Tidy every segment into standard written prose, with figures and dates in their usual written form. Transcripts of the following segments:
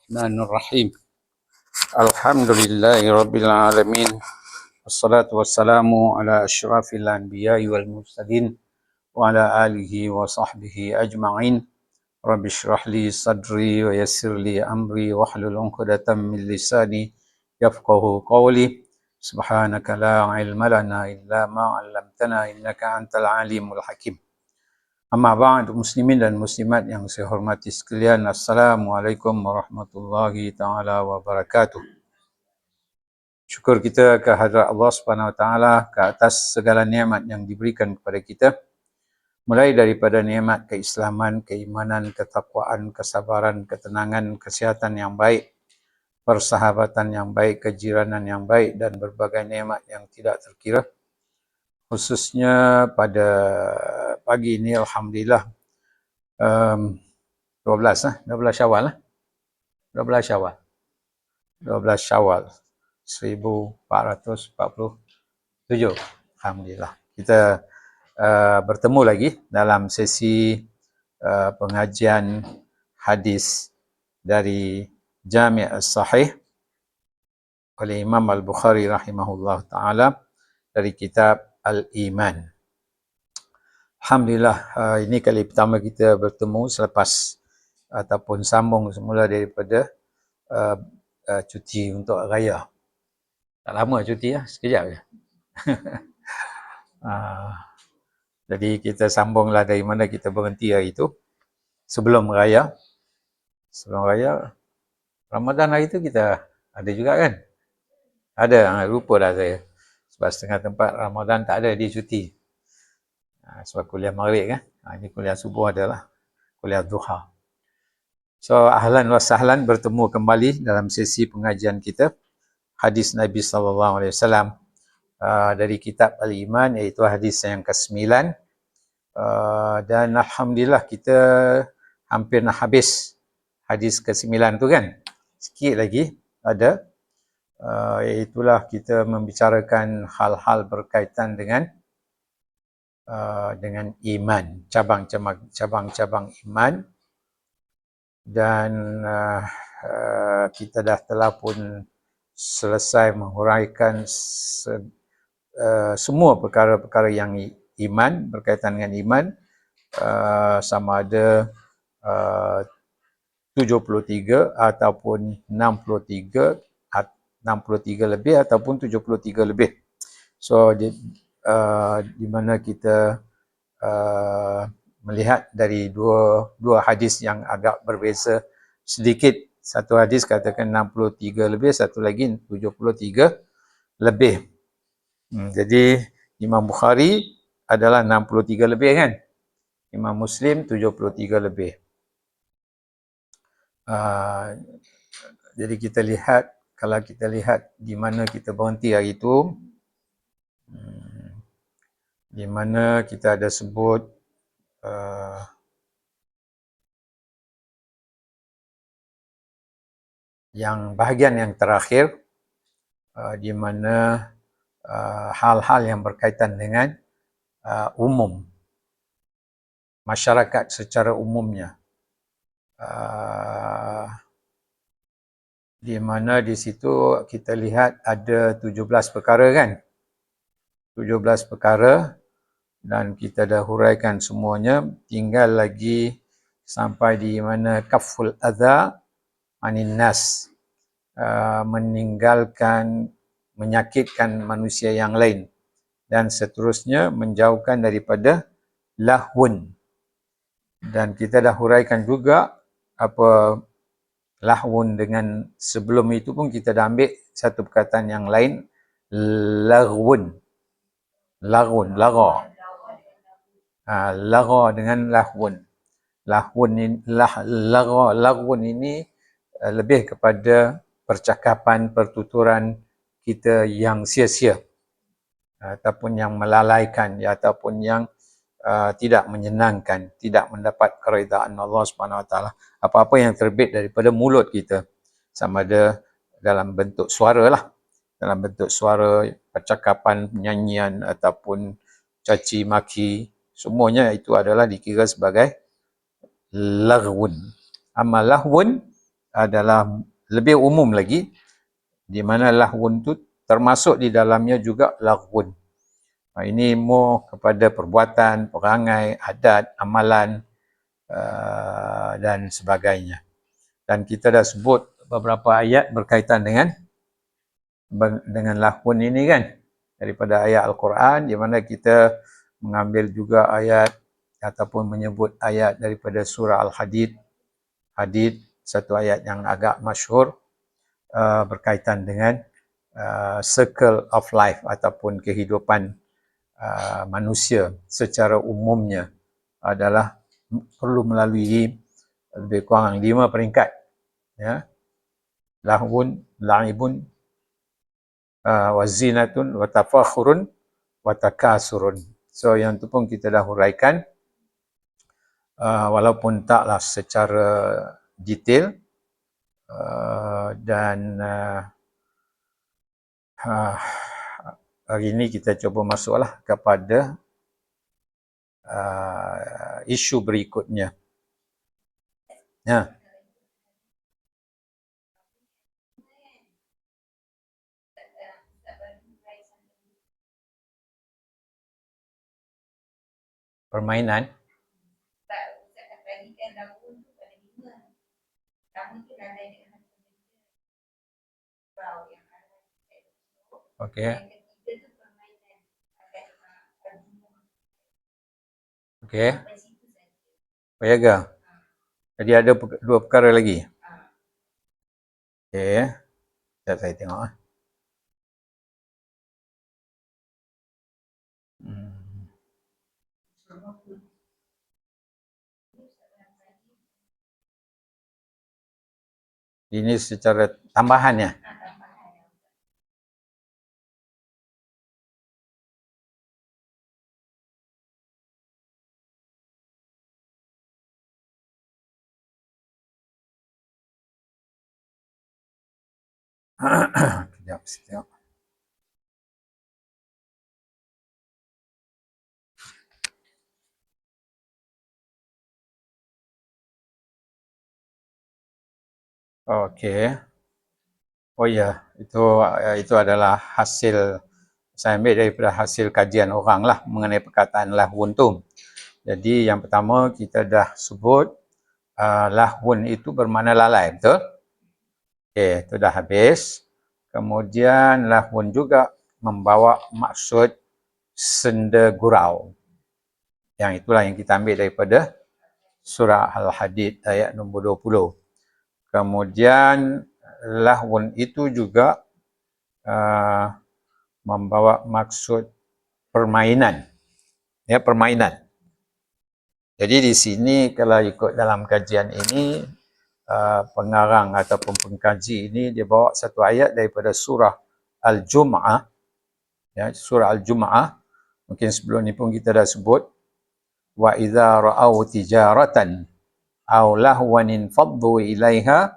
Bismillahirrahmanirrahim. Alhamdulillahi alamin. Wassalatu wassalamu ala asyrafil anbiya'i wal mursalin wa ala alihi wa sahbihi ajma'in. Rabbi shrah li sadri wa yassir li amri wahlul 'uqdatam min lisani yafqahu qawli. Subhanaka la ilma lana illa ma 'allamtana innaka antal alimul hakim. Amma ba'd, muslimin dan muslimat yang saya hormati sekalian, Assalamualaikum warahmatullahi taala wabarakatuh. Syukur kita kehadrat Allah Subhanahu Wa Taala ke atas segala nikmat yang diberikan kepada kita, mulai daripada nikmat keislaman, keimanan, ketakwaan, kesabaran, ketenangan, kesihatan yang baik, persahabatan yang baik, kejiranan yang baik, dan berbagai nikmat yang tidak terkira. Khususnya pada pagi ini, alhamdulillah, 12 Syawal 1447. Alhamdulillah. Kita bertemu lagi dalam sesi pengajian hadis dari Jami' As-Sahih oleh Imam Al-Bukhari rahimahullah ta'ala dari kitab Al-Iman. Alhamdulillah, ini kali pertama kita bertemu selepas ataupun sambung semula daripada cuti untuk raya. Tak lama cuti lah, sekejap je. Jadi kita sambunglah dari mana kita berhenti hari itu. Sebelum raya, Ramadan hari itu kita ada juga kan? Ada, lupa dah saya. Sebab setengah tempat Ramadan tak ada, dia cuti. Sebab kuliah maghrib kan? Ini kuliah subuh adalah kuliah duha. So, ahlan wa sahlan, bertemu kembali dalam sesi pengajian kita hadis Nabi SAW dari kitab Al-Iman, iaitu hadis yang ke-9. Dan alhamdulillah kita hampir nak habis hadis ke-9 tu kan. Sikit lagi ada, iaitulah kita membicarakan hal-hal berkaitan dengan iman, cabang-cabang iman. Dan kita telah pun selesai menghuraikan semua perkara-perkara yang iman, berkaitan dengan iman, sama ada 73 ataupun 63 lebih ataupun 73 lebih. So di mana kita melihat dari dua hadis yang agak berbeza sedikit. Satu hadis katakan 63 lebih, satu lagi 73 lebih. Jadi Imam Bukhari adalah 63 lebih kan? Imam Muslim 73 lebih. Jadi kita lihat, kalau kita lihat di mana kita berhenti hari itu, di mana kita ada sebut yang bahagian yang terakhir, di mana hal-hal yang berkaitan dengan umum, masyarakat secara umumnya, di mana di situ kita lihat ada 17 perkara kan, 17 perkara, dan kita dah huraikan semuanya. Tinggal lagi sampai di mana kaful adza anin nas, meninggalkan, menyakitkan manusia yang lain, dan seterusnya menjauhkan daripada lahwun. Dan kita dah huraikan juga apa lahwun, dengan sebelum itu pun kita dah ambil satu perkataan yang lain, laghwun, lagha dengan lahwun. Laghwun ini lebih kepada percakapan, pertuturan kita yang sia-sia, ataupun yang melalaikan, ataupun yang tidak menyenangkan, tidak mendapat keridaan Allah Subhanahu Wa Taala. Apa-apa yang terbit daripada mulut kita, sama ada dalam bentuk suara lah, dalam bentuk suara, percakapan, nyanyian, ataupun caci maki, semuanya itu adalah dikira sebagai laghwun. Amma lahwun adalah lebih umum lagi, di mana lahwun tu termasuk di dalamnya juga laghwun. Ini more kepada perbuatan, perangai, adat, amalan dan sebagainya. Dan kita dah sebut beberapa ayat berkaitan dengan lahwun ini kan, daripada ayat Al-Quran, di mana kita mengambil juga ayat ataupun menyebut ayat daripada surah Al-Hadid. Hadid, satu ayat yang agak masyhur berkaitan dengan circle of life ataupun kehidupan manusia secara umumnya adalah perlu melalui lebih kurang 5 peringkat, ya. Lahwun, la'ibun, wazinatun, watafakhurun, watakasurun. So yang tu pun kita dah huraikan, walaupun taklah secara detail, dan hari ini kita cuba masuklah kepada isu berikutnya. Ya. Permainan. Okey. Okey. Perniaga. Jadi ada 2 perkara lagi. Okey. Sekejap saya tengok. Ini secara tambahannya. Sekejap. Okey. Oh ya, itu adalah hasil, saya ambil daripada hasil kajian orang lah mengenai perkataan lahwun tu. Jadi yang pertama kita dah sebut lahwun itu bermakna lalai, betul? Okey, itu dah habis. Kemudian lahwun juga membawa maksud senda gurau. Yang itulah yang kita ambil daripada surah Al-Hadid ayat nombor 20. Kemudian lahwun itu juga membawa maksud permainan. Ya, permainan. Jadi di sini kalau ikut dalam kajian ini, pengarang ataupun pengkaji ini dia bawa satu ayat daripada surah Al-Jum'ah. Ya, surah Al-Jum'ah. Mungkin sebelum ni pun kita dah sebut. Wa idza ra'au tijaratan aw lahwan faddu ilaiha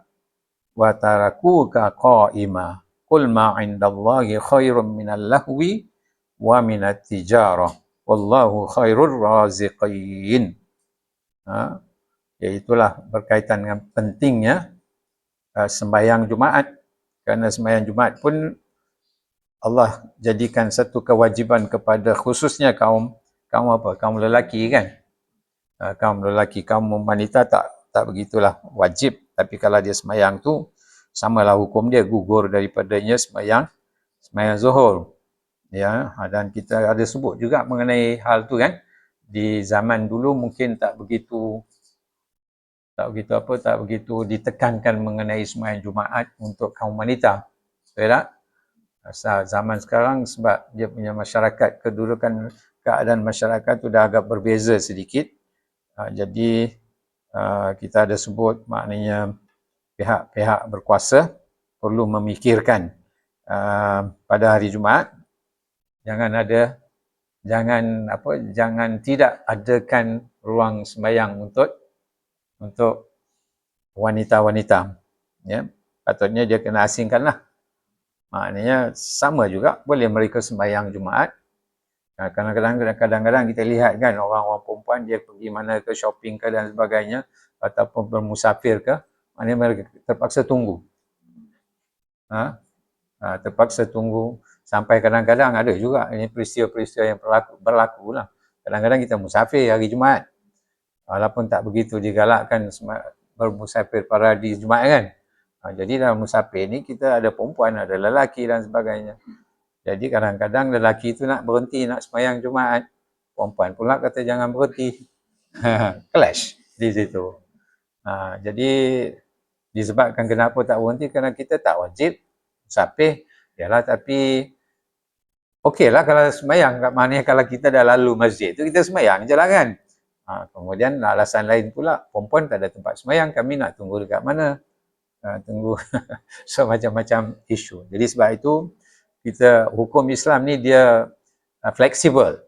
wa tarakuka qa'ima. Qul ma 'indallahi khairum minal lahwi wa minat tijarah. Wallahu khairur raziqin. Iaitulah berkaitan dengan pentingnya sembahyang Jumaat. Kerana sembahyang Jumaat pun Allah jadikan satu kewajiban kepada khususnya kaum apa? Kaum lelaki kan. Kaum lelaki, kaum wanita tak begitulah wajib. Tapi kalau dia sembahyang tu, samalah hukum dia, gugur daripadanya sembahyang zuhur. Ya, dan kita ada sebut juga mengenai hal tu kan. Di zaman dulu mungkin tak begitu ditekankan mengenai sembahyang Jumaat untuk kaum wanita. Betul tak? Asal zaman sekarang sebab dia punya masyarakat, kedudukan keadaan masyarakat tu dah agak berbeza sedikit. Jadi kita ada sebut maknanya pihak-pihak berkuasa perlu memikirkan pada hari Jumaat jangan tidak adakan ruang sembahyang untuk wanita-wanita. Ya, patutnya dia kena asingkanlah. Maknanya sama juga boleh mereka sembahyang Jumaat. Kadang-kadang kita lihat kan orang-orang perempuan dia pergi mana ke shopping ke dan sebagainya ataupun bermusafir ke, Maknanya mereka terpaksa tunggu. Terpaksa tunggu sampai kadang-kadang ada juga ini peristiwa-peristiwa yang berlaku lah. Kadang-kadang kita musafir hari Jumaat. Walaupun tak begitu digalakkan bermusafir pada hari Jumaat kan. Jadi dalam musafir ni kita ada perempuan, ada lelaki dan sebagainya. Jadi kadang-kadang lelaki tu nak berhenti nak sembahyang Jumaat. Perempuan pula kata jangan berhenti. Clash di situ. Jadi disebabkan kenapa tak berhenti, kerana kita tak wajib musafir. Yalah, tapi okeylah kalau sembahyang, maknanya kalau kita dah lalu masjid tu kita sembahyang je lah kan. Kemudian alasan lain pula, perempuan tak ada tempat sembahyang, kami nak tunggu dekat mana? Tunggu. So macam-macam isu. Jadi sebab itu kita hukum Islam ni dia fleksibel.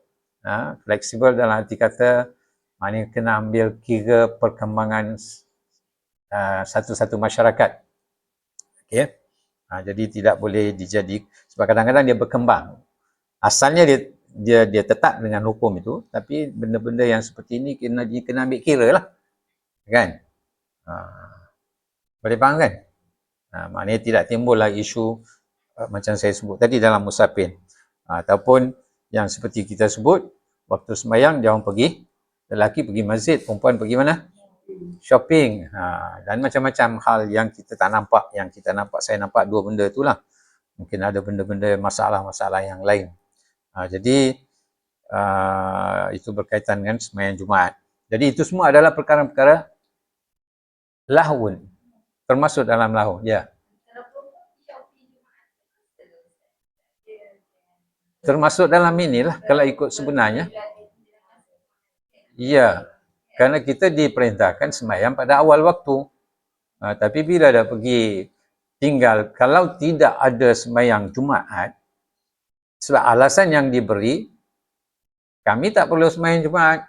Fleksibel dalam arti kata maknanya kena ambil kira perkembangan satu-satu masyarakat. Okey. Jadi tidak boleh dijadi, sebab kadang-kadang dia berkembang. Asalnya dia tetap dengan hukum itu, tapi benda-benda yang seperti ini kena ambil kira lah. Kan? Boleh faham kan? Maknanya tidak timbullah isu macam saya sebut tadi dalam musafir. Ataupun yang seperti kita sebut, waktu sembahyang dia orang pergi, lelaki pergi masjid, perempuan pergi mana? Shopping. Dan macam-macam hal yang kita tak nampak, yang kita nampak, saya nampak dua benda itulah. Mungkin ada benda-benda masalah-masalah yang lain. Jadi itu berkaitan dengan sembahyang Jumaat. Jadi itu semua adalah perkara-perkara lahun, termasuk dalam lahun. Ya. Termasuk dalam inilah kalau ikut sebenarnya. Ya. Kerana kita diperintahkan sembahyang pada awal waktu. Tapi bila dah pergi tinggal, kalau tidak ada sembahyang Jumaat, sebab alasan yang diberi, kami tak perlu sembahyang Jumaat.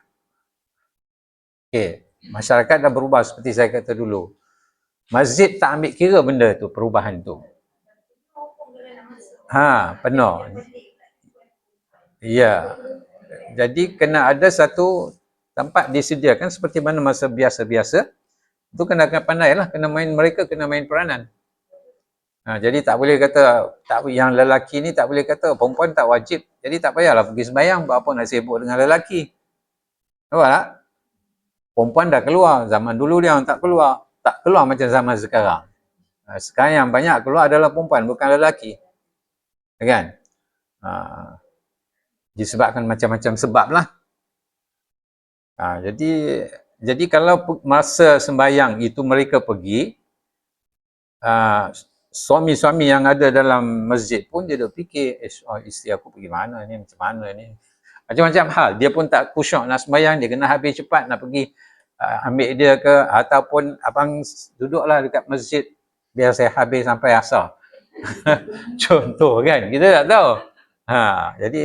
Okey, masyarakat dah berubah seperti saya kata dulu. Masjid tak ambil kira benda tu, perubahan tu. Penuh. Ya. Jadi kena ada satu tempat disediakan seperti mana masa biasa-biasa. Itu kena pandai lah, mereka kena main peranan. Jadi tak boleh kata, yang lelaki ni tak boleh kata perempuan tak wajib. Jadi tak payahlah pergi sembahyang, buat apa nak sibuk dengan lelaki. Nampak tak? Perempuan dah keluar, zaman dulu dia orang tak keluar macam zaman sekarang. Sekarang yang banyak keluar adalah perempuan, bukan lelaki. Kan? Disebabkan macam-macam sebab lah. Jadi kalau masa sembahyang itu mereka pergi, suami-suami yang ada dalam masjid pun dia dah fikir, isteri aku pergi mana ni, macam mana ni. Macam-macam hal. Dia pun tak khusyuk nak sembahyang, dia kena habis cepat nak pergi ambil dia ke, ataupun abang duduklah dekat masjid biar saya habis sampai asar. Contoh kan, kita tak tahu. Jadi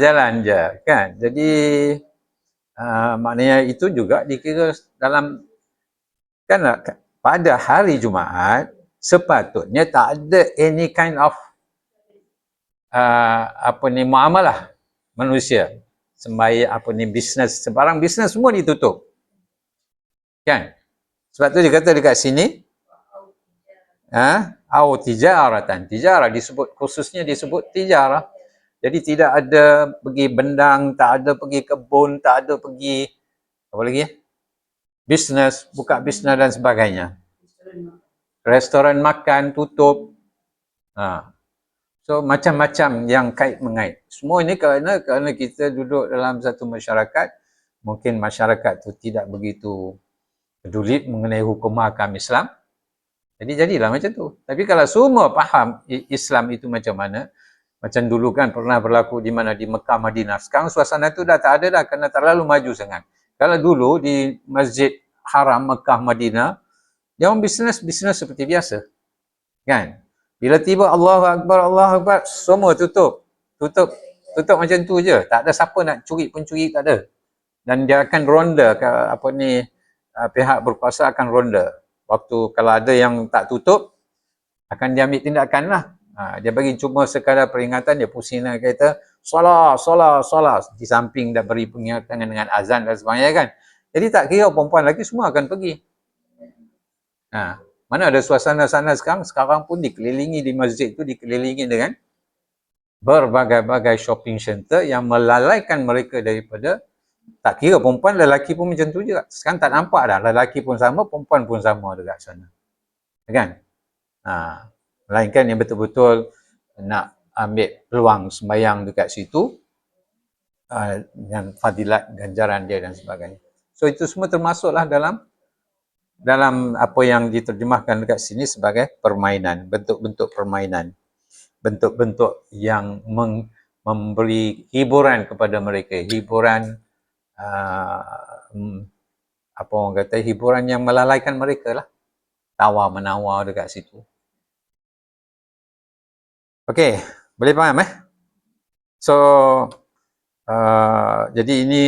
jalan je kan. Jadi maknanya itu juga dikira dalam, kan pada hari Jumaat sepatutnya tak ada any kind of muamalah manusia. Sembahyang bisnes, sebarang bisnes semua ditutup. Kan? Sebab tu dia kata dekat sini au tijaratan. Tijarah disebut, khususnya disebut tijarah. Jadi tidak ada pergi bendang, tak ada pergi kebun, tak ada pergi apa lagi? Bisnes, buka bisnes dan sebagainya. Restoran makan tutup. So macam-macam yang kait-mengait. Semua ini kerana kita duduk dalam satu masyarakat, mungkin masyarakat tu tidak begitu peduli mengenai hukum mahkam Islam. Jadi jadilah macam tu. Tapi kalau semua faham Islam itu macam mana, macam dulu kan pernah berlaku di mana, di Mekah, Madinah. Sekarang suasana tu dah tak ada dah kerana terlalu maju sangat. Kalau dulu di Masjid Haram Mekah, Madinah, dia orang bisnes seperti biasa. Kan? Bila tiba Allahu Akbar, semua tutup macam tu je. Tak ada siapa nak curi pun curi, tak ada. Dan dia akan ronda, pihak berkuasa akan ronda. Waktu kalau ada yang tak tutup, akan diambil tindakan lah. Dia bagi cuma sekadar peringatan, dia pusing dengan kereta, solat. Di samping dah beri peringatan dengan azan dan sebagainya kan. Jadi tak kira perempuan lelaki semua akan pergi. Mana ada suasana sana sekarang pun dikelilingi di masjid tu, dikelilingi dengan berbagai-bagai shopping center yang melalaikan mereka daripada, tak kira perempuan, lelaki pun macam tu juga. Sekarang tak nampak dah, lelaki pun sama, perempuan pun sama dekat sana. Kan? Melainkan yang betul-betul nak ambil peluang sembahyang dekat situ, dengan fadilat ganjaran dia dan sebagainya. So itu semua termasuklah dalam apa yang diterjemahkan dekat sini sebagai permainan, bentuk-bentuk permainan, bentuk-bentuk yang memberi hiburan kepada mereka, hiburan apa orang kata, hiburan yang melalaikan mereka lah, tawar-menawar dekat situ. Okey, boleh faham So jadi ini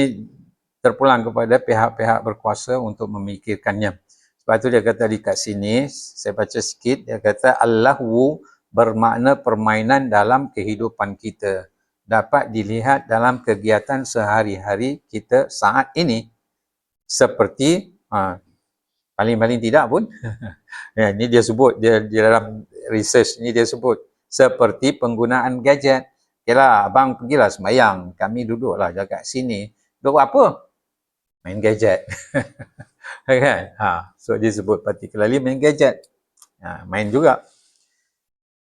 terpulang kepada pihak-pihak berkuasa untuk memikirkannya. Sebab tu dia kata dekat sini, saya baca sikit, dia kata Allahu bermakna permainan dalam kehidupan kita. Dapat dilihat dalam kegiatan sehari-hari kita saat ini. Seperti, paling-paling tidak pun, ini dia sebut, dia dalam research ni dia sebut, seperti penggunaan gadget. Okeylah, abang pergilah sembahyang, kami duduklah dekat sini. Duduk apa? Main gadget. Kan? So dia sebut particularly main gadget. Main juga.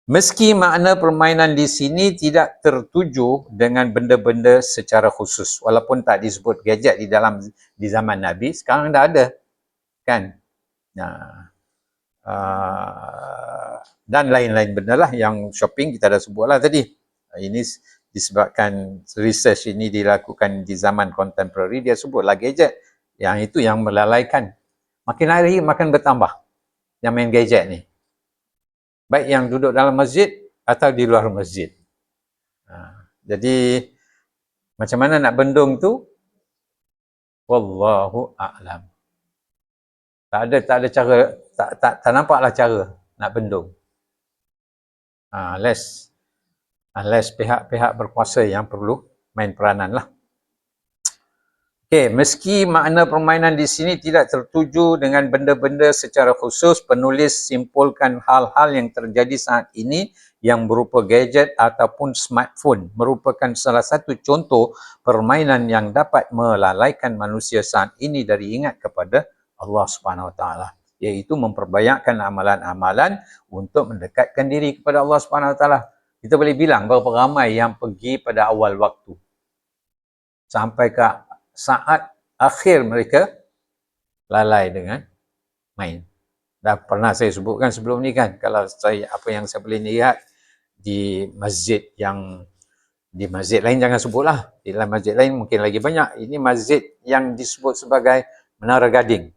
Meski makna permainan di sini tidak tertuju dengan benda-benda secara khusus. Walaupun tak disebut gadget di zaman Nabi, sekarang dah ada. Kan? Dan lain-lain benda lah yang shopping kita dah sebutlah tadi. Ini disebabkan research ini dilakukan di zaman contemporary, dia sebutlah gadget. Yang itu yang melalaikan. Makin hari makin bertambah yang main gadget ni. Baik yang duduk dalam masjid atau di luar masjid. Jadi macam mana nak bendung tu? Wallahu a'lam. Tak ada cara, tak nampaklah cara nak bendung. Unless pihak-pihak berkuasa yang perlu main peranan lah. Meski makna permainan di sini tidak tertuju dengan benda-benda secara khusus, penulis simpulkan hal-hal yang terjadi saat ini yang berupa gadget ataupun smartphone merupakan salah satu contoh permainan yang dapat melalaikan manusia saat ini dari ingat kepada Allah Subhanahu Wa Taala, iaitu memperbanyakkan amalan-amalan untuk mendekatkan diri kepada Allah Subhanahu Wa Taala. Kita boleh bilang berapa ramai yang pergi pada awal waktu sampai ke saat akhir mereka lalai dengan main. Dah pernah saya sebutkan sebelum ni kan, kalau apa yang saya boleh lihat di masjid lain jangan sebutlah, di dalam masjid lain mungkin lagi banyak. Ini masjid yang disebut sebagai Menara Gading,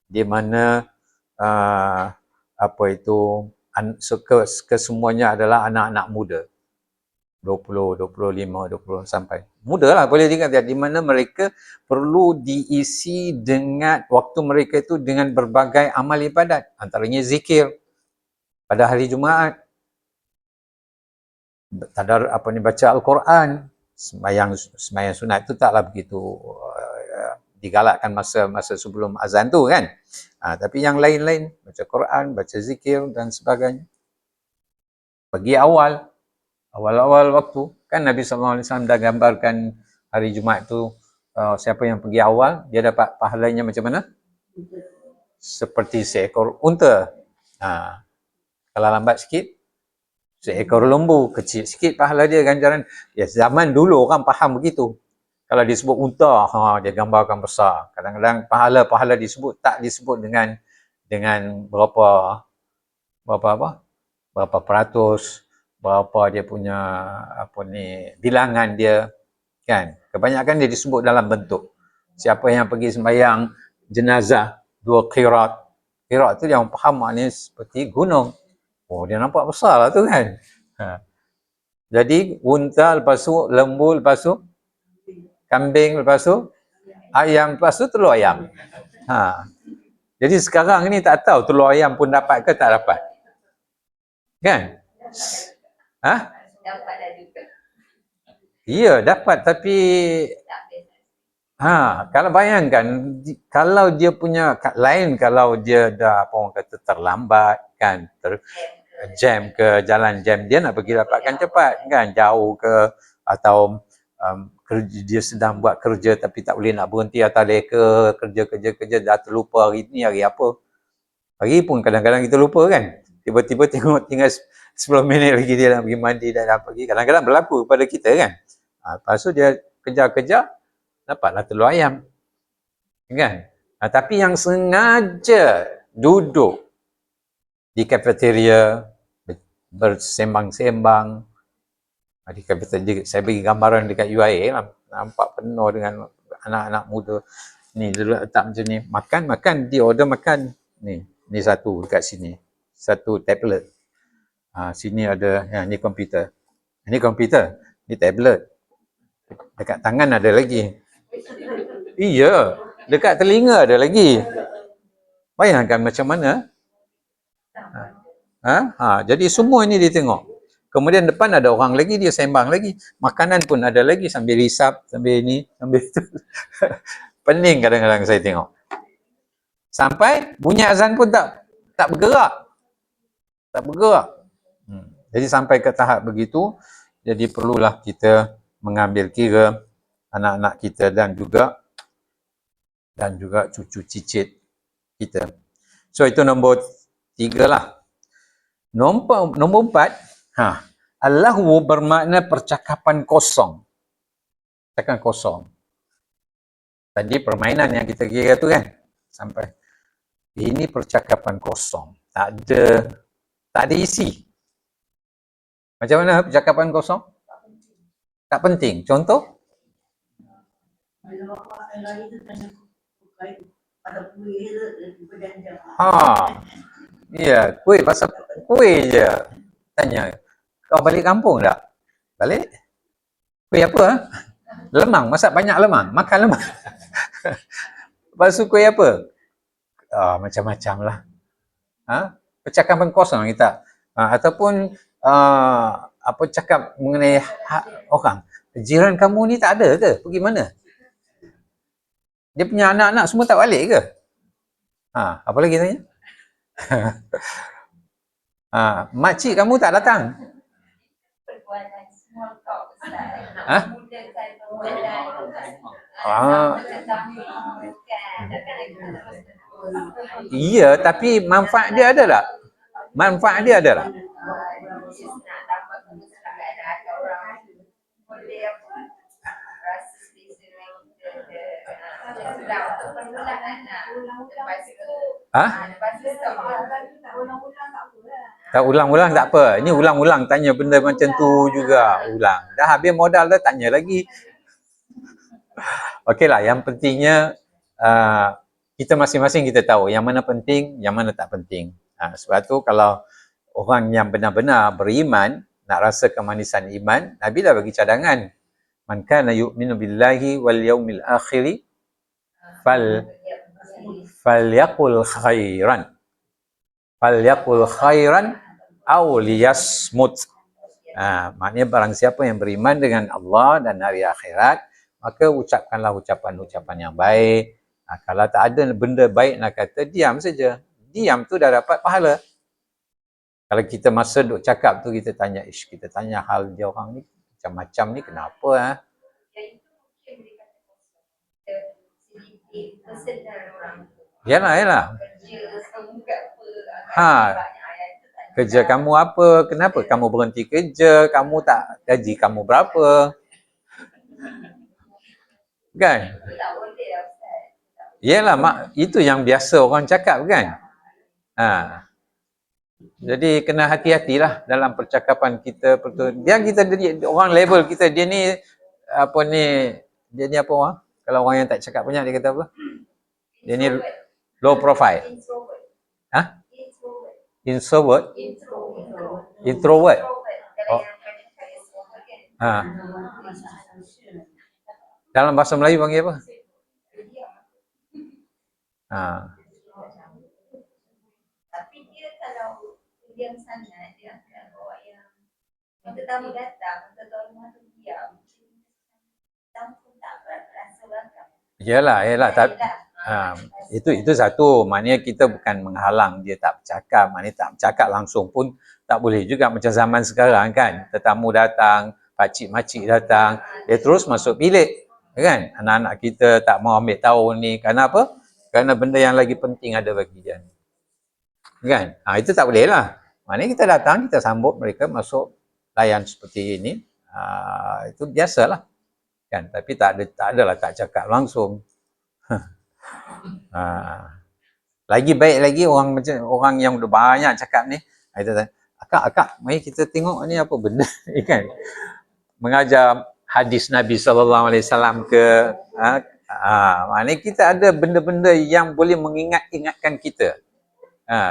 di mana kesemuanya adalah anak-anak muda, 20, 25, 20 sampai muda lah boleh dikatakan, di mana mereka perlu diisi dengan waktu mereka itu dengan berbagai amal ibadat, antaranya zikir pada hari Jumaat, baca Al-Quran, sembahyang sunat itu taklah begitu digalakkan masa sebelum azan tu kan. Tapi yang lain-lain, baca Quran, baca zikir dan sebagainya. Pergi awal waktu, kan Nabi SAW dah gambarkan hari Jumaat tu, siapa yang pergi awal, dia dapat pahalanya macam mana? Seperti seekor unta. Kalau lambat sikit, seekor lembu. Kecil sikit pahala dia, ganjaran. Ya, zaman dulu orang faham begitu. Kalau disebut unta, dia gambarkan besar. Kadang-kadang pahala disebut, tak disebut dengan berapa peratus, berapa dia punya bilangan dia, kan. Kebanyakan dia disebut dalam bentuk. Siapa yang pergi sembahyang jenazah 2 qirat. Qirat tu yang faham maknanya seperti gunung. Dia nampak besar lah tu kan. Jadi unta, lepas tu lembu, lepas tu kambing, lepas tu ayam, lepas tu telur ayam. Jadi sekarang ni tak tahu telur ayam pun dapat ke tak dapat. Kan? Dapat dah juga. Ya, dapat, tapi Kalau bayangkan kalau dia punya lain, kalau dia dah apa orang kata terlambat kan, jam ke jalan jam, dia nak pergi dapatkan cepat kan, jauh ke atau dia sedang buat kerja tapi tak boleh nak berhenti atau leka kerja dah terlupa hari ni hari apa. Hari pun kadang-kadang kita lupa kan, tiba-tiba tengok tinggal 10 minit lagi dia nak pergi mandi dan nak pergi, kadang-kadang berlaku pada kita kan. Lepas tu dia kejar-kejar dapatlah telur ayam kan. Tapi yang sengaja duduk di kafeteria bersembang-sembang di kafeteria, saya bagi gambaran dekat UIA lah, nampak penuh dengan anak-anak muda ni, letak macam ni, makan dia order makan ni satu dekat sini, satu tablet, sini ada ni komputer, ni tablet, dekat tangan ada lagi, iya, dekat telinga ada lagi. Bayangkan macam mana. Jadi semua ini dia tengok. Kemudian depan ada orang lagi, dia sembang lagi. Makanan pun ada lagi, sambil risap, sambil ini, sambil itu. Pening kadang-kadang saya tengok. Sampai bunyi azan pun tak bergerak. Tak bergerak. Jadi sampai ke tahap begitu, jadi perlulah kita mengambil kira anak-anak kita dan juga cucu cicit kita. So itu nombor 3 lah. Nombor 4, Allahu bermakna percakapan kosong. Percakapan kosong. Tadi permainan yang kita kira tu kan. Sampai ini percakapan kosong. Tak ada isi. Macam mana percakapan kosong? Tak penting. Contoh? Ya, kuih pasal kuih je. Tanya, kau balik kampung tak? Balik? Kuih apa? Lemang, masak banyak lemang. Makan lemang. Lepas tu kuih apa? Macam-macam lah. Percakapan kosong kita. Ataupun apa cakap mengenai orang. Jiran kamu ni tak ada ke? Pergi mana? Dia punya anak-anak semua tak balik ke? Apa lagi tanya? Makcik kamu tak datang? Iya, tapi manfaat dia ada tak? Manfaat dia ada tak? Tak ulang-ulang tak apa. Ini ulang-ulang tanya benda macam tu juga. Ulang. Dah habis modal dah tanya lagi. Okeylah, yang pentingnya kita masing-masing kita tahu yang mana penting, yang mana tak penting. Sebab tu kalau orang yang benar-benar beriman, nak rasa kemanisan iman, Nabi dah bagi cadangan. Man kana yu'minu billahi wal yaumil akhiri falyaqul khairan. Falyaqul khairan aw liyasmut. Maknanya barang siapa yang beriman dengan Allah dan hari akhirat, maka ucapkanlah ucapan-ucapan yang baik. Kalau tak ada benda baik nak kata, diam saja. Diam tu dah dapat pahala. Kalau kita masa duk cakap tu, kita tanya hal dia orang ni, macam-macam ni kenapa? Yalah. Kerja kamu apa? Kenapa kamu berhenti kerja? Kamu tak gaji kamu berapa? Kan? Yalah, itu yang biasa orang cakap kan? Jadi kena hati-hatilah dalam percakapan kita. Dia kita orang label kita, dia ni apa orang? Kalau orang yang tak cakap banyak dia kata apa? Dia ni low profile. Introvert? Introvert. Dalam bahasa Melayu panggil apa? Tapi dia kalau diam sangat, dia akan bawa yang tetamu datang, tetamu rumah tu diam, tamu pun tak rasa welcome. Yalah, tapi itu satu, maknanya kita bukan menghalang dia tak bercakap, maknanya tak bercakap langsung pun tak boleh juga macam zaman sekarang kan, tetamu datang, pakcik-makcik datang, dia terus masuk bilik kan, anak-anak kita tak mau ambil tahu ni, kerana apa? Kerana benda yang lagi penting ada bagi dia kan, itu tak boleh lah, maknanya kita datang, kita sambut mereka masuk, layan seperti ini, itu biasalah kan, tapi tak adalah tak cakap langsung. Lagi baik lagi orang macam orang yang udah banyak cakap ni, kita tanya, akak, mari kita tengok ni apa benda ni kan. Mengajar hadis Nabi SAW ke, maknanya kita ada benda-benda yang boleh mengingatkan kita.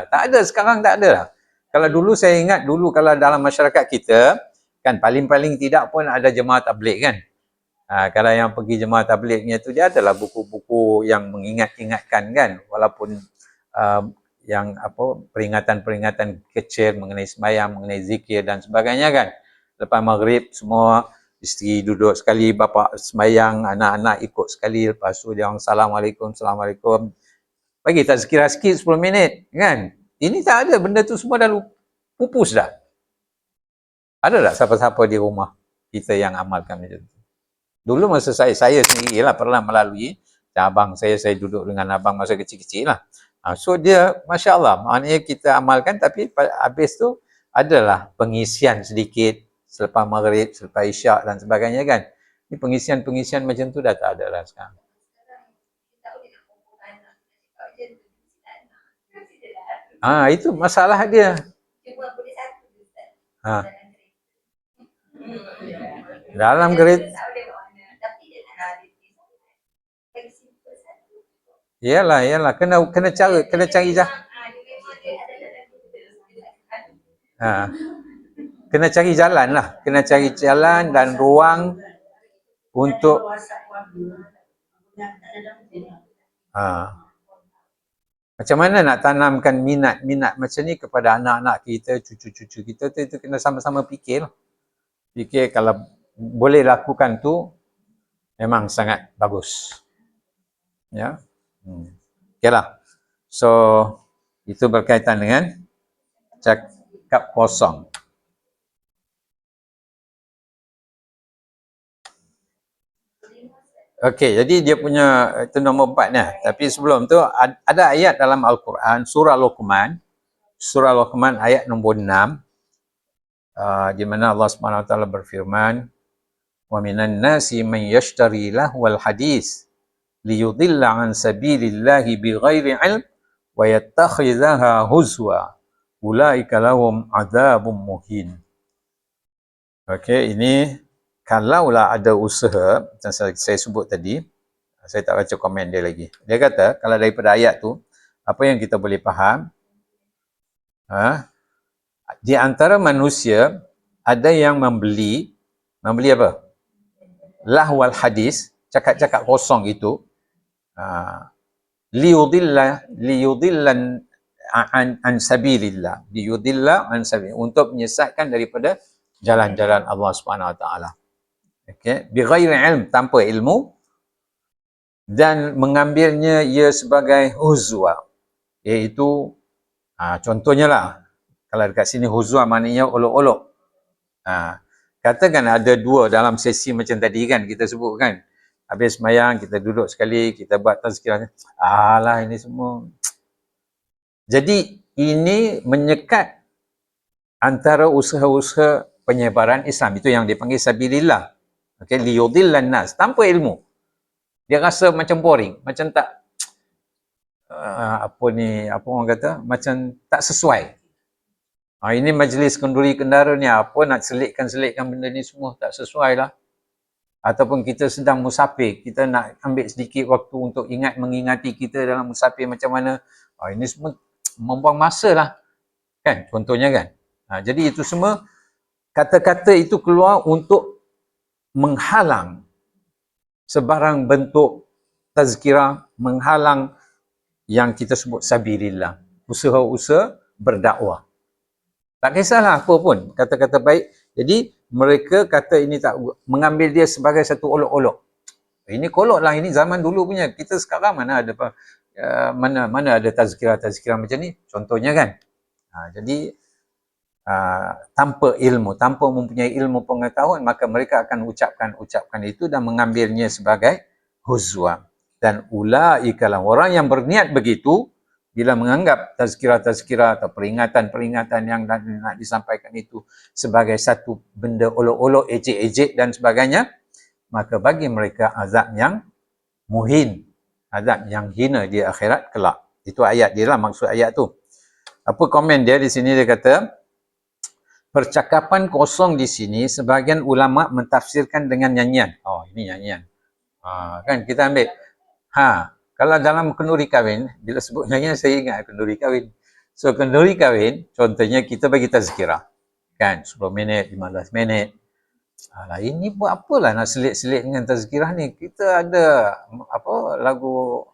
Tak ada, sekarang tak ada lah. Kalau dulu saya ingat, dulu kalau dalam masyarakat kita, kan paling-paling tidak pun ada jemaah tabligh kan. Kalau yang pergi jemaah tabligh-nya tu, dia adalah buku-buku yang mengingat-ingatkan kan, walaupun yang apa, peringatan-peringatan kecil mengenai sembahyang, mengenai zikir dan sebagainya kan. Lepas maghrib semua isteri duduk sekali, bapa sembahyang, anak-anak ikut sekali, lepas tu dia orang Assalamualaikum, bagi tazkirah sikit 10 minit kan. Ini tak ada, benda tu semua dah pupus dah. Ada tak siapa-siapa di rumah kita yang amalkan macam tu? Dulu masa saya sendiri lah pernah melalui, abang saya duduk dengan abang masa kecil-kecil lah. So dia, Masya Allah, maknanya kita amalkan, tapi habis tu adalah pengisian sedikit selepas maghrib, selepas isyak dan sebagainya kan. Ini pengisian-pengisian macam tu dah tak ada lah sekarang. Itu masalah dia. Dalam kereta. Yalah, kena cari jalan. Kena cari jalan lah, kena cari jalan dan ruang untuk macam mana nak tanamkan minat macam ni kepada anak-anak kita, cucu-cucu kita tu, itu kena sama-sama fikir kalau boleh lakukan tu memang sangat bagus. Ya. Okeylah. So itu berkaitan dengan cakap kosong. Okey, jadi dia punya itu nombor 4 ni. Tapi sebelum tu ada ayat dalam Al-Quran, surah Luqman ayat nombor 6, di mana Allah SWT berfirman, wa minan nasi man yashtari lahwal hadis liyudilla an sabilillahi bighairi ilm wa yattakhidhaha huzwa ulaika lahum adzabun muhin. Okey, ini kalaulah ada usaha macam saya sebut tadi, saya tak baca komen dia lagi. Dia kata kalau daripada ayat tu apa yang kita boleh faham, di antara manusia ada yang membeli apa? Lahwal hadis, cakap-cakap kosong itu, liyudillan an sabilillah, untuk menyesatkan daripada jalan-jalan Allah Subhanahu Wa Taala. Okey, bighairi ilm, tanpa ilmu, dan mengambilnya ia sebagai huzwa, iaitu contohnya lah, kalau dekat sini huzwa maknanya olok-olok. Katakan ada dua dalam sesi macam tadi kan, kita sebut kan, habis sembahyang kita duduk sekali, kita buat tazkirah, alah ini semua. Jadi ini menyekat antara usaha-usaha penyebaran Islam, itu yang dipanggil sabilillah. Okey, liyudillan nas, tanpa ilmu. Dia rasa macam boring, macam tak apa orang kata, macam tak sesuai. Ini majlis kenduri kendara ni, apa nak selitkan benda ni semua tak sesuai lah. Ataupun kita sedang musafir, kita nak ambil sedikit waktu untuk mengingati kita dalam musafir macam mana. Ini semua membuang masa lah kan, contohnya kan. Jadi itu semua kata-kata itu keluar untuk menghalang sebarang bentuk tazkirah, menghalang yang kita sebut sabilillah, usaha-usaha berdakwah. Tak kisahlah apa pun, kata-kata baik. Jadi mereka kata ini tak, mengambil dia sebagai satu olok-olok. Ini kolot lah, ini zaman dulu punya. Kita sekarang mana ada mana ada tazkirah macam ni, contohnya kan. Jadi tanpa ilmu, tanpa mempunyai ilmu pengetahuan, maka mereka akan ucapkan itu dan mengambilnya sebagai huzwa. Dan ulaika lah orang yang berniat begitu, bila menganggap tazkirah atau peringatan-peringatan yang nak disampaikan itu sebagai satu benda olok-olok, ejek-ejek dan sebagainya, maka bagi mereka azab yang muhin, azab yang hina di akhirat kelak. Itu ayat dia lah, maksud ayat tu. Apa komen dia di sini? Dia kata, percakapan kosong di sini sebahagian ulama mentafsirkan dengan nyanyian. Oh, ini nyanyian. Kan kita ambil. Kalau dalam kenduri kahwin, bila sebut nyanyian saya ingat kenduri kahwin. So kenduri kahwin, contohnya kita bagi tazkirah. Kan 10 minit, 15 minit. Ini buat apalah nak selit-selit dengan tazkirah ni? Kita ada lagu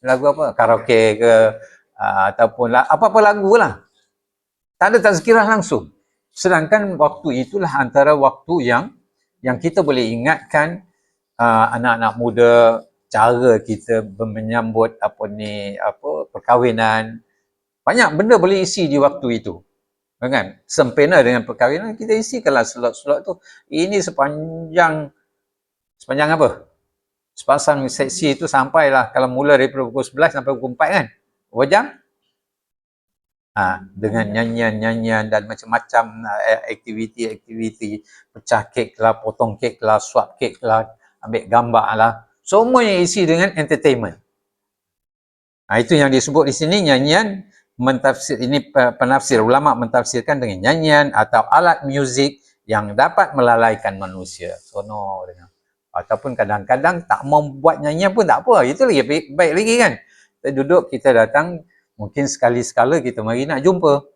apa? Karaoke ke ataupun apa-apa lagu lah. Tak ada tazkirah langsung. Sedangkan waktu itulah antara waktu yang kita boleh ingatkan anak-anak muda cara kita menyambut perkahwinan. Banyak benda boleh isi di waktu itu. Kan? Sempena dengan perkahwinan, kita isikanlah slot-slot tu. Ini sepanjang apa? Sepasang seksi itu sampailah, kalau mula dari pukul 11 sampai pukul 4 kan? Berapa jam? Dengan nyanyian-nyanyian dan macam-macam aktiviti, pecah kek lah, potong kek lah, swap kek lah, ambil gambar lah. Semuanya isi dengan entertainment. Itu yang disebut di sini nyanyian. Ini penafsir ulama mentafsirkan dengan nyanyian atau alat muzik yang dapat melalaikan manusia. Sono dengan. Ataupun kadang-kadang tak mau buat nyanyian pun tak apa. Itu lagi baik lagi kan. Kita duduk, kita datang, mungkin sekali-sekala kita mari nak jumpa.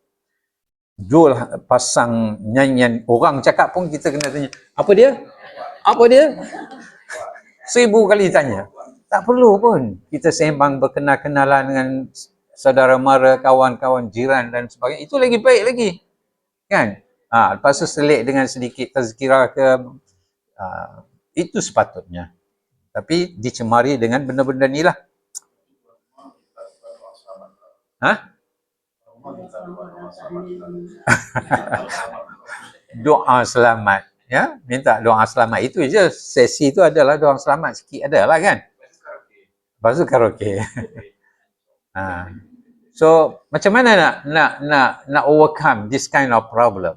Jul pasang nyanyian, orang cakap pun kita kena tanya, apa dia? 1000 kali tanya. Tak perlu pun. Kita sembang berkenal-kenalan dengan saudara mara, kawan-kawan, jiran dan sebagainya. Itu lagi baik lagi. Kan? Lepas tu selit dengan sedikit tazkirah ke, itu sepatutnya. Tapi dicemari dengan benda-benda ni lah. Doa selamat. Ya, minta doa selamat. Itu je. Sesi itu adalah doa selamat. Sikit adalah kan? Lepas tu karaoke. So, macam mana nak overcome this kind of problem?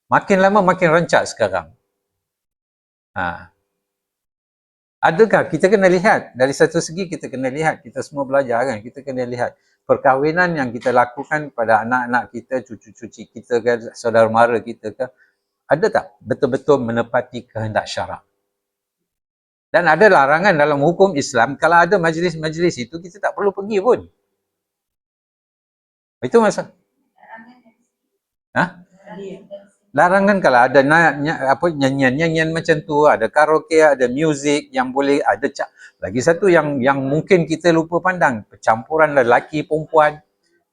Makin lama makin rancak sekarang. Adakah kita kena lihat, dari satu segi kita kena lihat, kita semua belajar kan, kita kena lihat perkahwinan yang kita lakukan pada anak-anak kita, cucu-cucu kita ke, saudara mara kita ke, ada tak betul-betul menepati kehendak syarak? Dan ada larangan dalam hukum Islam, kalau ada majlis-majlis itu, kita tak perlu pergi pun. Itu masalah. Larangan kalau ada nyanyian-nyanyian macam tu, ada karaoke, ada muzik yang boleh ada lagi satu yang mungkin kita lupa pandang, percampuran lelaki perempuan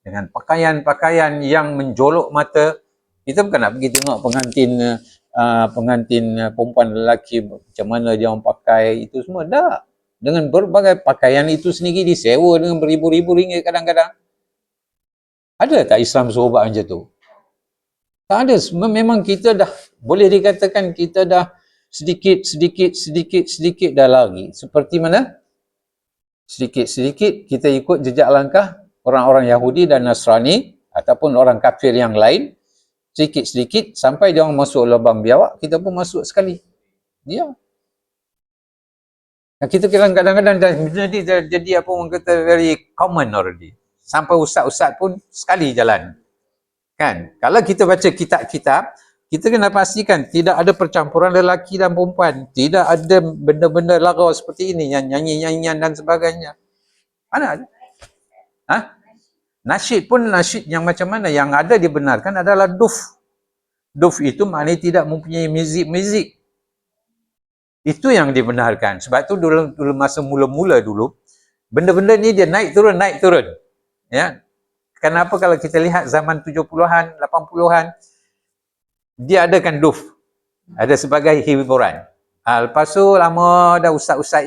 dengan pakaian-pakaian yang menjolok mata. Kita bukan nak pergi tengok pengantin perempuan lelaki macam mana dia orang pakai itu semua, dah. Dengan berbagai pakaian itu sendiri disewa dengan beribu-ribu ringgit kadang-kadang. Ada tak Islam suruh buat macam tu? Tak ada. Memang kita dah, boleh dikatakan kita dah sedikit dah lari. Seperti mana? Sedikit kita ikut jejak langkah orang-orang Yahudi dan Nasrani ataupun orang kafir yang lain. Sedikit sampai dia orang masuk lubang biawak, kita pun masuk sekali. Ya. Kita kadang-kadang dah jadi apa orang kata very common already. Sampai ustaz-ustaz pun sekali jalan. Kan? Kalau kita baca kitab-kitab, kita kena pastikan tidak ada percampuran lelaki dan perempuan. Tidak ada benda-benda larau seperti ini, nyanyi-nyanyian dan sebagainya. Mana ada? Nasyid pun nasyid yang macam mana? Yang ada dibenarkan adalah duf. Duf itu maknanya tidak mempunyai muzik-muzik. Itu yang dibenarkan. Sebab tu dulu masa mula-mula dulu, benda-benda ni dia naik turun. Ya. Kenapa kalau kita lihat zaman 70-an, 80-an, dia adakan duf. Ada sebagai hiburan. Lepas tu lama dah ustaz-ustaz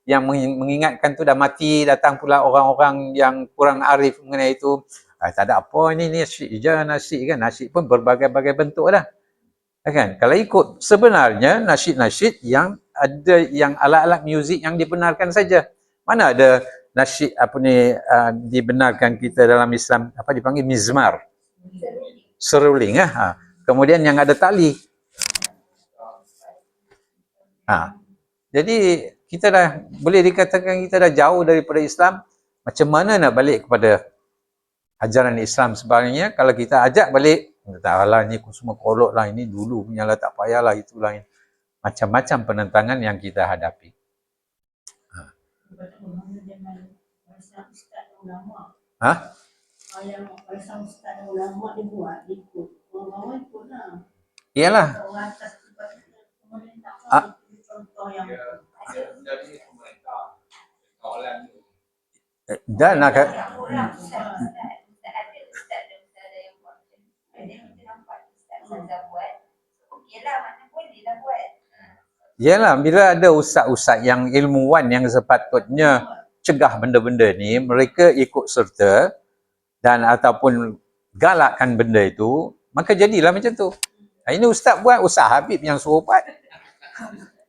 yang mengingatkan tu dah mati, datang pula orang-orang yang kurang arif mengenai itu. Tak ada apa, ini nasyid je, nasyid kan. Nasyid pun berbagai-bagai bentuk dah. Kan? Kalau ikut sebenarnya nasyid-nasyid yang ada yang alat-alat muzik yang dibenarkan saja. Mana ada nasyid dibenarkan kita dalam Islam apa dipanggil mizmar. Seruling Kemudian yang ada tali. Jadi kita dah boleh dikatakan kita dah jauh daripada Islam. Macam mana nak balik kepada ajaran Islam sebenarnya? Kalau kita ajak balik, taklah ni semua kolok lah, ini dulu punya lah, tak payahlah, itulah. Macam-macam penentangan yang kita hadapi. Iyalah. Dan nak Yalah, bila ada ustaz-ustaz yang ilmuwan yang sepatutnya cegah benda-benda ni, mereka ikut serta dan ataupun galakkan benda itu, maka jadilah macam tu. Ini ustaz buat, Ustaz Habib yang suruh buat.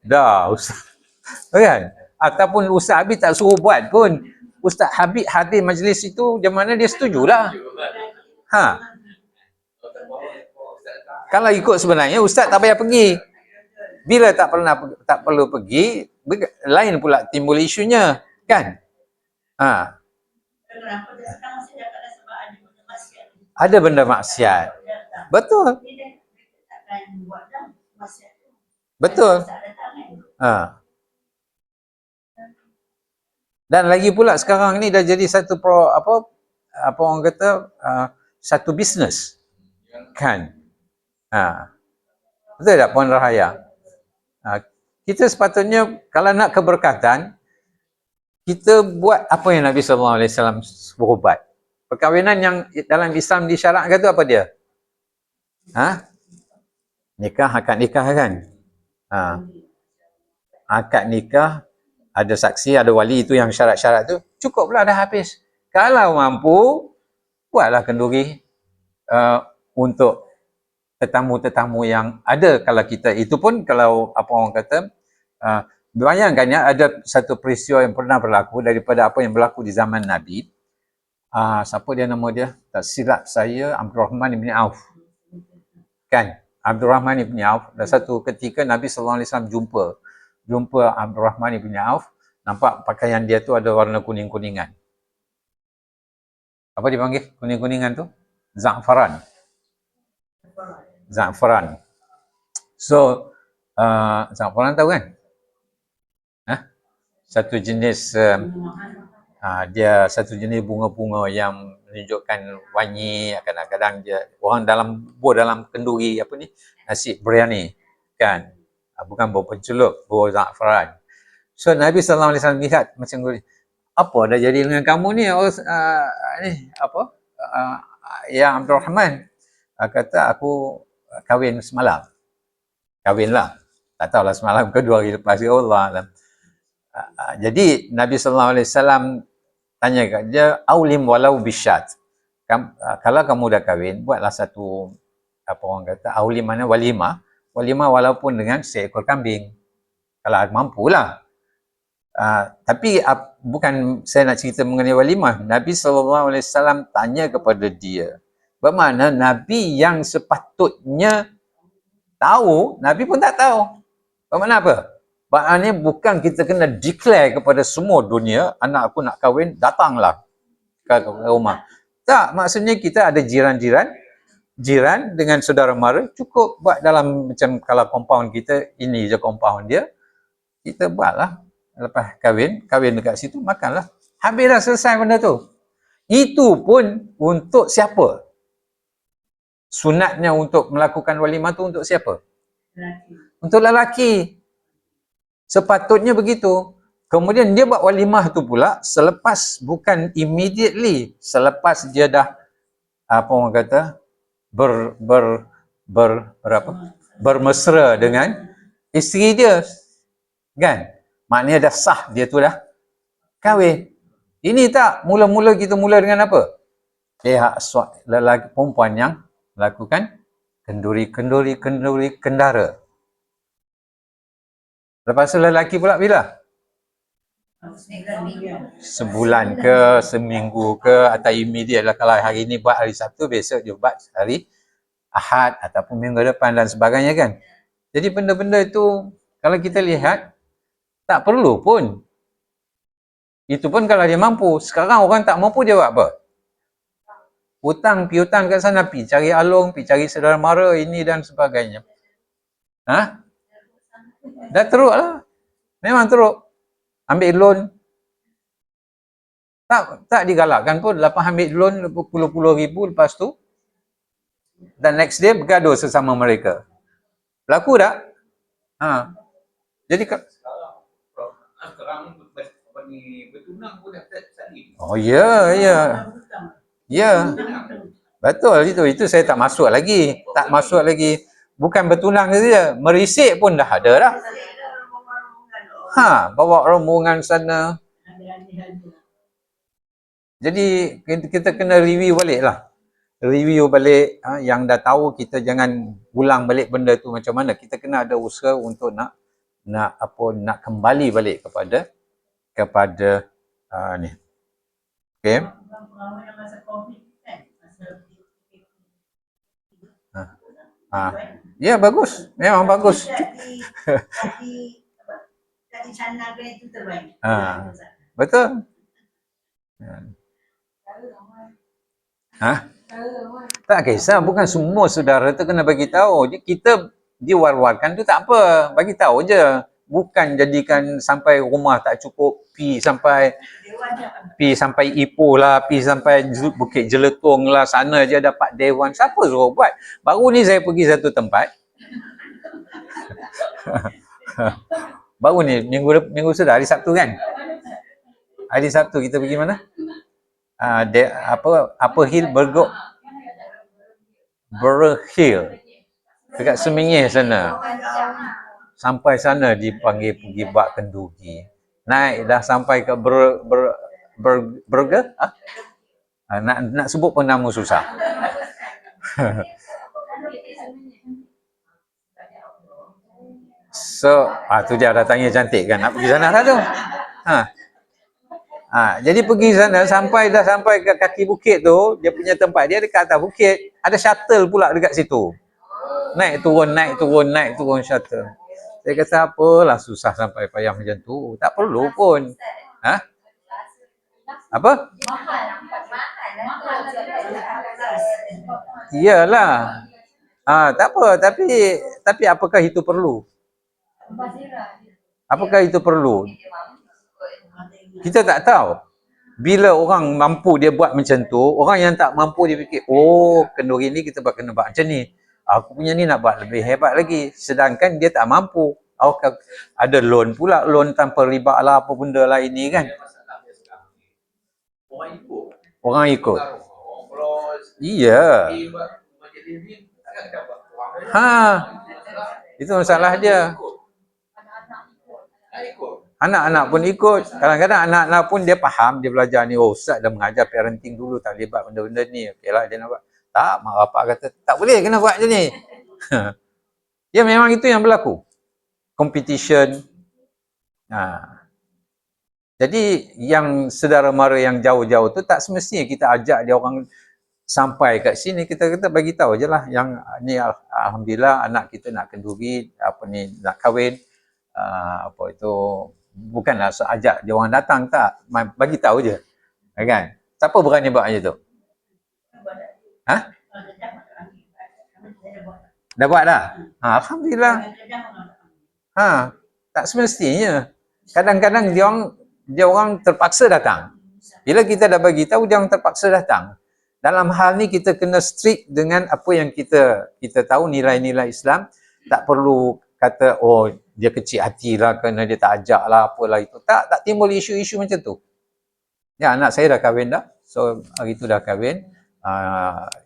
Dah, ustaz. Kan? Ataupun Ustaz Habib tak suruh buat pun, Ustaz Habib hadir majlis itu, macam mana dia setujulah. Kalau ikut sebenarnya, ustaz tak payah pergi. Bila tak perlu pergi, lain pula timbul isunya, kan? Ada benda maksiat. Betul. Betul. Dan lagi pula sekarang ni dah jadi satu apa orang kata satu bisnes. Kan? Betul tak Puan Rahaya? Kita sepatutnya kalau nak keberkatan, kita buat apa yang Nabi SAW suruh buat. Perkahwinan yang dalam Islam disyaratkan tu apa dia? Nikah, akad nikah kan? Akad nikah, ada saksi, ada wali, itu yang syarat-syarat tu, cukuplah dah habis. Kalau mampu, buatlah kenduri untuk tetamu-tetamu yang ada. Kalau kita, itu pun kalau apa orang kata, bayangkan ya, ada satu peristiwa yang pernah berlaku daripada apa yang berlaku di zaman Nabi. Siapa dia nama dia? Tak silap saya, Abdul Rahman ibn Auf. Kan? Abdul Rahman ibn Auf. Dan satu ketika Nabi SAW jumpa Abdul Rahman ibn Auf, nampak pakaian dia tu ada warna kuning-kuningan. Apa dipanggil kuning-kuningan tu? Za'faran. So, za'faran tahu kan? Satu jenis dia satu jenis bunga-bunga yang menunjukkan wangi. Kadang-kadang dia orang dalam kenduri apa ni, nasi biryani kan, bukan bau pencelup, bau za'faran. So Nabi SAW lihat macam apa dah jadi dengan kamu ni, ya Abdul Rahman, kata aku kahwin semalam. Kahwinlah, tak tahulah semalam ke 2 hari lepas, ya Allah. Jadi Nabi SAW tanya kat dia, aulim walau bisyat. Kalau kamu dah kahwin, buatlah satu apa orang kata, aulim mana walimah walaupun dengan seekor kambing. Kalau mampulah. Tapi bukan saya nak cerita mengenai walimah. Nabi SAW tanya kepada dia. Bermakna Nabi yang sepatutnya tahu, Nabi pun tak tahu. Bermakna apa? Maknanya bukan kita kena declare kepada semua dunia, anak aku nak kahwin, datanglah ke rumah. Tak, maksudnya kita ada jiran dengan saudara mara, cukup buat dalam macam kalau compound kita, ini je compound dia, kita buatlah. Lepas kahwin dekat situ, makanlah. Habis dah selesai benda tu. Itu pun untuk siapa? Sunatnya untuk melakukan walimah tu untuk siapa? Untuk lelaki. Sepatutnya begitu. Kemudian dia buat walimah tu pula selepas, bukan immediately, selepas dia dah apa orang kata bermesra dengan isteri dia, kan? Maknanya dah sah dia tu dah kahwin. Ini tak, mula-mula kita mula dengan apa? Pihak lelaki perempuan yang melakukan kenduri kendara. Lepas tu lelaki pula bila? Sebulan ke, seminggu ke, atau immediate lah. Kalau hari ni buat hari Sabtu, besok dia buat hari Ahad ataupun minggu depan dan sebagainya, kan? Jadi benda-benda itu kalau kita lihat tak perlu pun. Itu pun kalau dia mampu. Sekarang orang tak mampu, dia buat apa? Hutang kat sana, pi cari alung, pi cari saudara mara, ini dan sebagainya. Dah teruk lah. Memang teruk. Ambil loan. Tak digalakkan pun. Lepas ambil loan puluh-puluh ribu, lepas tu dan next day bergaduh sesama mereka. Berlaku tak? Jadi sekarang bertunang pun dah salib. Oh ya. Betul itu saya tak masuk lagi. Bukan bertunang saja, merisik pun dah ada dah. Bawa rombongan sana. Jadi kita kena review balik lah. Yang dah tahu, kita jangan ulang balik benda tu macam mana. Kita kena ada usaha untuk nak kembali balik kepada ni. Okey. Ya, bagus. Memang bagus. Betul. Tak kisah, bukan semua saudara tu kena bagi tahu. Kita diwar-warkan tu tak apa, bagi tahu je. Bukan jadikan sampai rumah tak cukup, pi sampai Ipoh lah, pi sampai Bukit Jeletung lah, sana je dapat dewan. Siapa suruh buat? Baru ni saya pergi satu tempat. Baru ni minggu sudah, hari Sabtu kan? Hari Sabtu kita pergi mana? Apa hill, Berhill dekat Semingih sana. Sampai sana dipanggil pergi buat kenduri. Naik dah sampai ke Burger. Nak sebut pun nama susah. So, tu dia dah tanya cantik kan, nak pergi sana lah tu. Jadi pergi sana, sampai ke kaki bukit tu, dia punya tempat dia dekat atas bukit. Ada shuttle pula dekat situ. Naik turun shuttle. Saya kata apalah susah sampai payah macam tu. Tak perlu pun. Apa? Iyalah. Tak apa, tapi apakah itu perlu? Kita tak tahu. Bila orang mampu dia buat macam tu, orang yang tak mampu dia fikir, kenduri ni kita kena buat macam ni. Aku punya ni nak buat lebih hebat lagi. Sedangkan dia tak mampu. Ada loan pula, loan tanpa riba lah, apa benda lah ini kan. Orang ikut. Iya. Itu masalah dia. Anak-anak pun ikut. Kadang-kadang anak-anak pun dia faham, dia belajar ni. Ustaz dah mengajar parenting dulu, tak libat benda-benda ni. Okeylah dia nak buat. Tak, mak bapak kata, tak boleh kena buat macam ni. Ya, memang itu yang berlaku. Competition. Jadi yang saudara mara yang jauh-jauh tu tak semestinya kita ajak dia orang sampai kat sini. Kita bagi tahu je lah yang ni alhamdulillah anak kita nak kenduri, nak kahwin, bukanlah ajak dia orang datang, tak, bagi tahu je, kan? Siapa berani buat macam tu? Dah buat dah? Alhamdulillah. Tak semestinya. Kadang-kadang dia orang terpaksa datang. Bila kita dah bagi tahu, dia orang terpaksa datang. Dalam hal ni kita kena strict dengan apa yang kita tahu, nilai-nilai Islam. Tak perlu kata dia kecil hati lah kerana dia tak ajak lah, apalah itu. Tak timbul isu-isu macam tu. Ya, anak saya dah kahwin dah. So hari tu dah kahwin.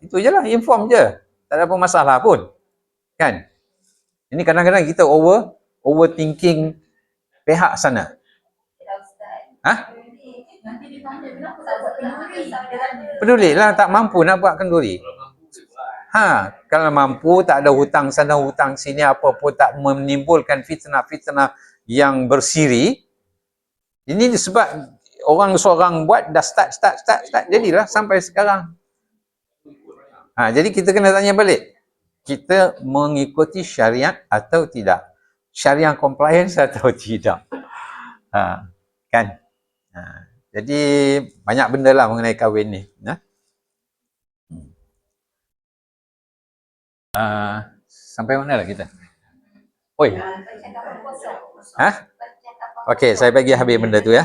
Itu je lah, inform je. Tak ada apa masalah pun. Kan? Ini kadang-kadang kita over overthinking pihak sana. Pedulilah, tak mampu nak buat kenduri. Kalau mampu, tak ada hutang sana hutang sini, apa pun tak menimbulkan fitnah-fitnah yang bersiri. Ini sebab orang seorang buat dah start jadilah sampai sekarang. Jadi kita kena tanya balik, kita mengikuti syariat atau tidak, syariah compliance atau tidak. Kan? Jadi banyak benda lah mengenai kahwin ni. Sampai mana lah kita? Oi. Okey, saya bagi habis benda tu ya.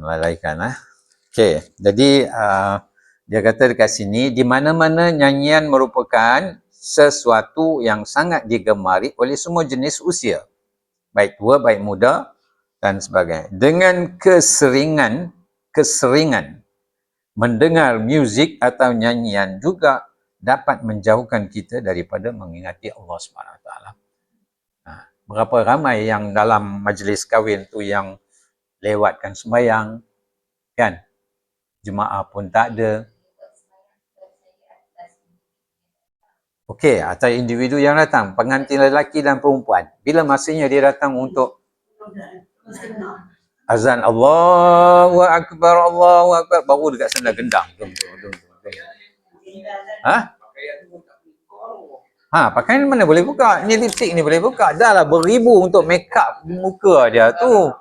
Melalaikan Okey, jadi dia kata dekat sini, di mana-mana nyanyian merupakan sesuatu yang sangat digemari oleh semua jenis usia, baik tua, baik muda dan sebagainya. Dengan keseringan mendengar muzik atau nyanyian juga dapat menjauhkan kita daripada mengingati Allah SWT. Berapa ramai yang dalam majlis kahwin tu yang lewatkan sembahyang, kan? Jemaah pun tak ada. Okey, atau individu yang datang, pengantin lelaki dan perempuan. Bila masanya dia datang untuk azan Allahu Akbar, baru dekat sana gendang. Pakaian mana boleh buka? Ni lipstick ni boleh buka. Dah lah beribu untuk make up muka dia tu.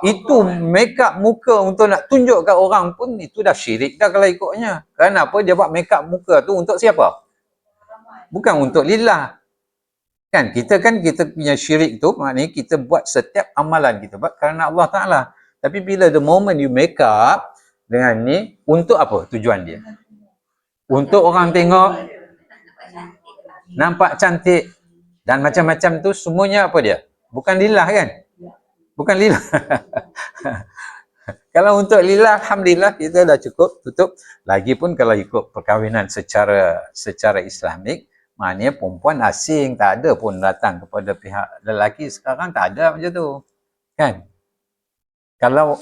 Itu make up muka untuk nak tunjuk kat orang pun itu dah syirik dah kalau ikutnya. Kenapa dia buat make up muka tu untuk siapa? Bukan untuk lillah. Kan kita punya syirik tu maknanya kita buat setiap amalan kita buat kerana Allah Taala. Tapi bila the moment you make up dengan ni, untuk apa tujuan dia? Untuk orang tengok nampak cantik dan macam-macam tu, semuanya apa dia? Bukan lillah kan? Bukan lillah. Kalau untuk lillah, alhamdulillah kita dah cukup tutup. Lagipun kalau ikut perkahwinan secara Islamik, maknanya perempuan asing tak ada pun datang kepada pihak lelaki sekarang, tak ada macam tu. Kan? Kalau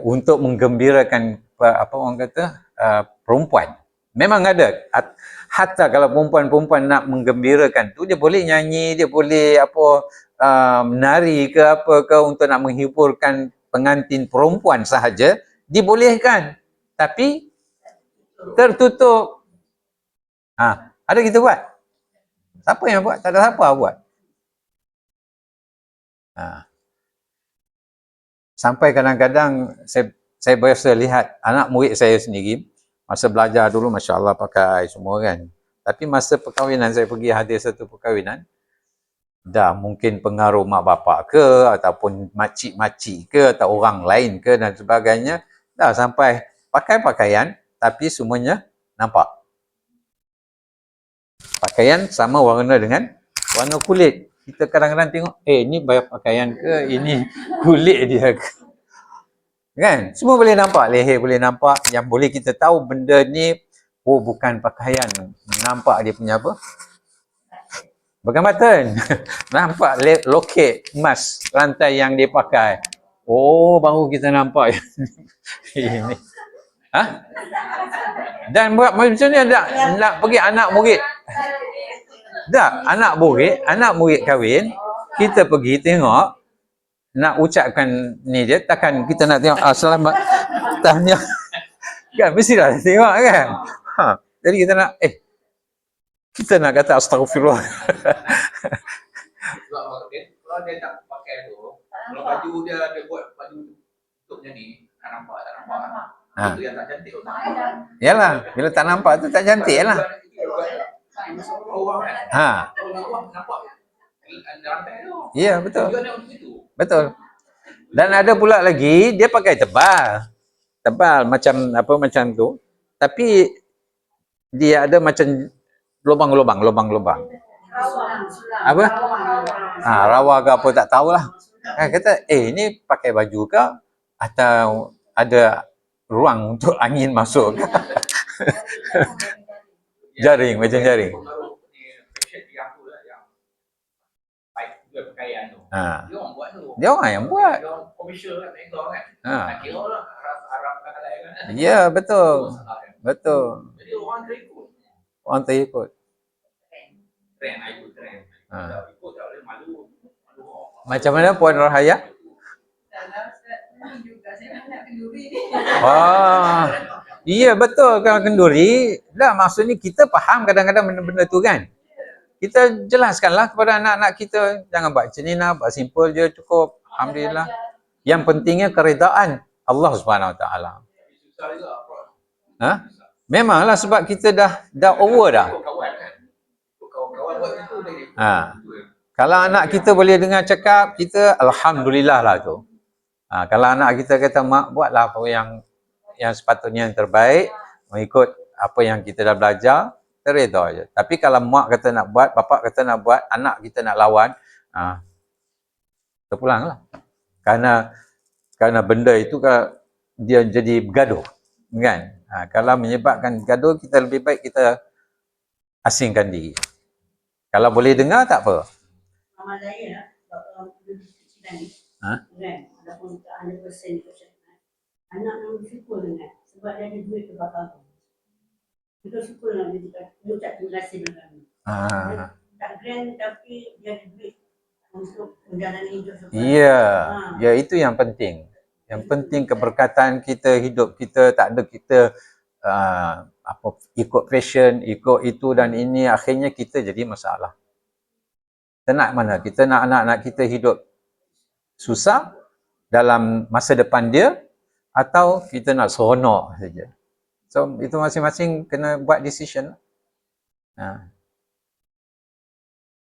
untuk menggembirakan apa orang kata perempuan, memang ada. Hatta kalau perempuan nak menggembirakan tu, dia boleh nyanyi, dia boleh menari ke apa ke untuk nak menghiburkan pengantin perempuan sahaja, dibolehkan. Tapi tertutup. Ada kita buat? Siapa yang buat? Tak ada siapa buat. Sampai kadang-kadang saya biasa lihat anak murid saya sendiri, masa belajar dulu Masya Allah pakai semua kan. Tapi masa perkahwinan, saya pergi hadir satu perkahwinan, dah mungkin pengaruh mak bapak ke, ataupun makcik-makcik ke, atau orang lain ke dan sebagainya, dah sampai pakai pakaian, tapi semuanya nampak. Pakaian sama warna dengan warna kulit. Kita kadang-kadang tengok, ni pakaian ke, ini kulit dia ke. Kan? Semua boleh nampak, leher boleh nampak. Yang boleh kita tahu benda ni, bukan pakaian. Nampak dia punya apa? Bukan button. Nampak loket emas rantai yang dia pakai. Baru kita nampak. Ini. Dan buat macam ni nak pergi anak murid. Anak murid kahwin, kita pergi tengok, nak ucapkan ni dia, takkan kita nak tengok selamat tahniah. Kan mestilah tengok kan. Jadi kita nak kita nak kata astagfirullah. Kalau dia tak pakai tu, kalau baju dia ada buat baju untuk ni, tak nampak. Itu yang tak cantik. Yalah, bila tak nampak tu tak cantik lah. Ya, betul. Betul. Dan ada pula lagi dia pakai tebal macam tu, tapi dia ada macam lubang-lubang. Apa? Rawa ke apa tak tahulah. Kata, ni pakai baju ke atau ada ruang untuk angin masuk ke? Jaring, macam jaring. Ha. Dia orang yang buat. Ha. Ya, betul. Betul. Orang terikut. Ha. Macam mana Puan Rahaya? Oh, iya betul kalau kenduri. Dah maksudnya kita faham kadang-kadang benda-benda tu kan. Kita jelaskanlah kepada anak-anak kita, jangan buat macam ni lah, buat simple je cukup. Alhamdulillah. Yang pentingnya keredaan Allah Subhanahu Wa Taala. Ha? Memanglah sebab kita dah over dah. Ha. Kalau anak kita boleh dengar cakap, kita alhamdulillah lah tu. Ha, kalau anak kita kata, mak buatlah apa yang sepatutnya yang terbaik, mengikut apa yang kita dah belajar, terreda je. Tapi kalau mak kata nak buat, bapak kata nak buat, anak kita nak lawan, terpulanglah. Karena benda itu dia jadi bergaduh, kan? Kalau menyebabkan gaduh, kita lebih baik kita asingkan diri. Kalau boleh dengar, tak apa. Amal saya lah, kan? Walaupun tak 100% anak yang bersyukur dengan sebab dia ada duit ke bapak. Kita syukur dengan dia ucap terima kasih dengan kami. Tak grand tapi dia ada duit untuk menjalani hidup. Ya, ya itu yang penting. Yang penting keberkatan kita, hidup kita, tak ada kita ikut fashion, ikut itu dan ini, akhirnya kita jadi masalah. Kita nak mana? Kita nak anak-anak kita hidup susah dalam masa depan dia, atau kita nak seronok saja. So itu masing-masing kena buat decision.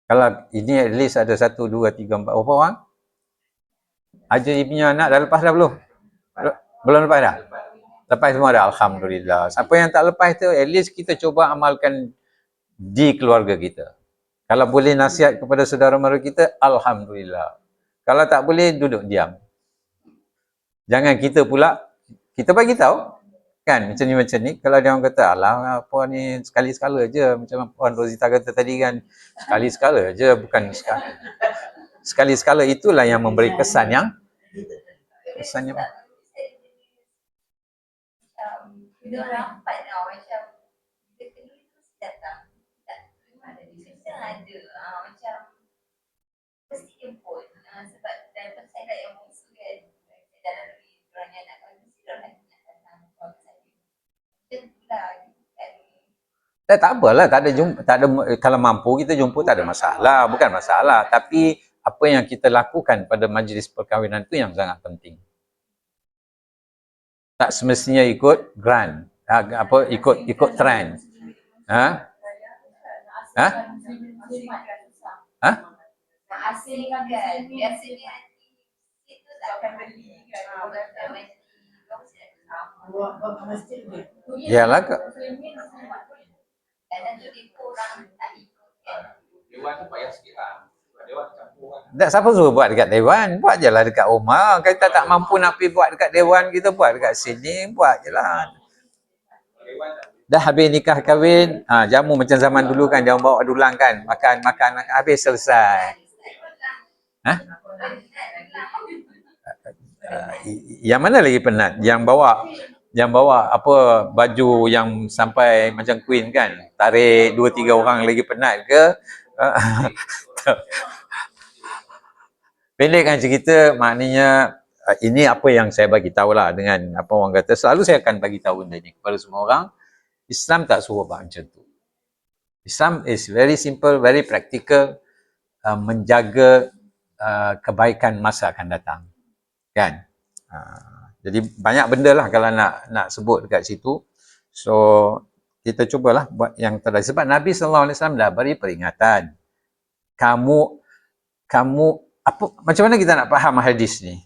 Kalau ini at least ada 1, 2, 3, 4 berapa orang? Aja punya anak dah lepas dah belum? Belum lepas dah? Lepas semua dah, alhamdulillah. Siapa yang tak lepas tu, at least kita cuba amalkan di keluarga kita. Kalau boleh nasihat kepada saudara mara kita, alhamdulillah. Kalau tak boleh, duduk diam. Jangan kita pula, kita bagi tahu kan, macam ni. Kalau dia orang kata, alah apa ni, sekali-sekala je, macam Puan Rosita kata tadi kan, sekali-sekala je, bukan sekali. Sekali-sekala itulah yang memberi kesan yang dia rapat tau, macam kita kenduri terus datang, tak ada macam mesti jemput, sebab dalam saya yang musuh kan, saya dah lalui orang yang nak kalau mesti orang nak datang keluarga saya. Macam tu lah kan. Tak apalah, tak ada, kalau mampu kita jemput tak ada masalah, bukan masalah, tapi apa yang kita lakukan pada majlis perkahwinan itu yang sangat penting. Tak semestinya ikut grant, ikut trend. Biasanya itu tak akan beli kan. Yalah kak. Kadang tu dia kurang tak ikut kan. Dewan tu payah sikit lah. Dewan campur kan. Tak, siapa suruh buat dekat Dewan? Buat je lah dekat rumah. Kita tak mampu nak pergi buat dekat Dewan, kita buat dekat sini, buat je lah. Dah habis nikah kahwin, jamu macam zaman dulu kan, jangan bawa dulang kan, makan, habis selesai. Yang mana lagi penat? Yang bawa apa baju yang sampai macam queen kan, tarik 2-3 orang lagi penat ke? Pendekkan cerita, maknanya ini apa yang saya bagi tahulah dengan apa orang kata, selalu saya akan bagi tahu benda ni kepada semua orang. Islam tak suruh buat macam tu. Islam is very simple, very practical, menjaga kebaikan masa akan datang. Kan? Jadi banyak benda lah kalau nak sebut dekat situ. So kita cubalah buat yang terbaik. Sebab Nabi SAW dah beri peringatan. Kamu apa, macam mana kita nak faham hadis ni?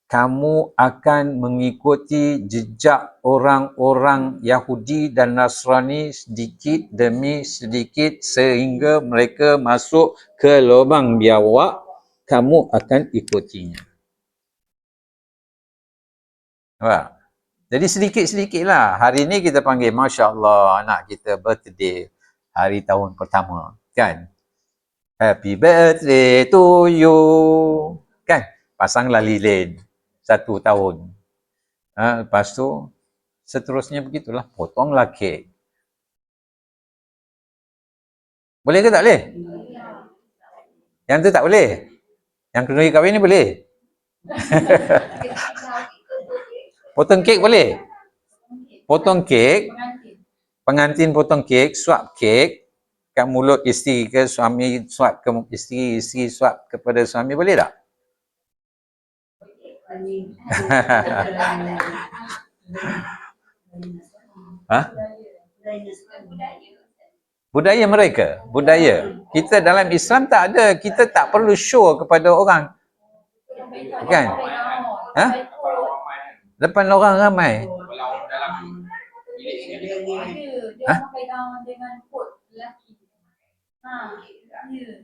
Kamu akan mengikuti jejak orang-orang Yahudi dan Nasrani sedikit demi sedikit sehingga mereka masuk ke lubang biawak, kamu akan ikutinya. Nampak? Jadi sedikit-sedikit lah. Hari ni kita panggil, Masya Allah, anak kita birthday, hari tahun pertama. Kan? Happy birthday to you. Kan? Pasanglah lilin 1 tahun. Lepas tu seterusnya begitulah. Potonglah kek. Boleh ke tak boleh? Yang tu tak boleh? Yang kenduri kahwin ni boleh? Potong kek boleh? Potong kek, pengantin potong kek, suap kek kat mulut isteri ke suami, suap ke isteri, isteri suap kepada suami, boleh tak? Budaya mereka, budaya. Kita dalam Islam tak ada, kita tak perlu show kepada orang. Kan? Depan orang ramai. Dia pegang dengan kot lelaki. Ya.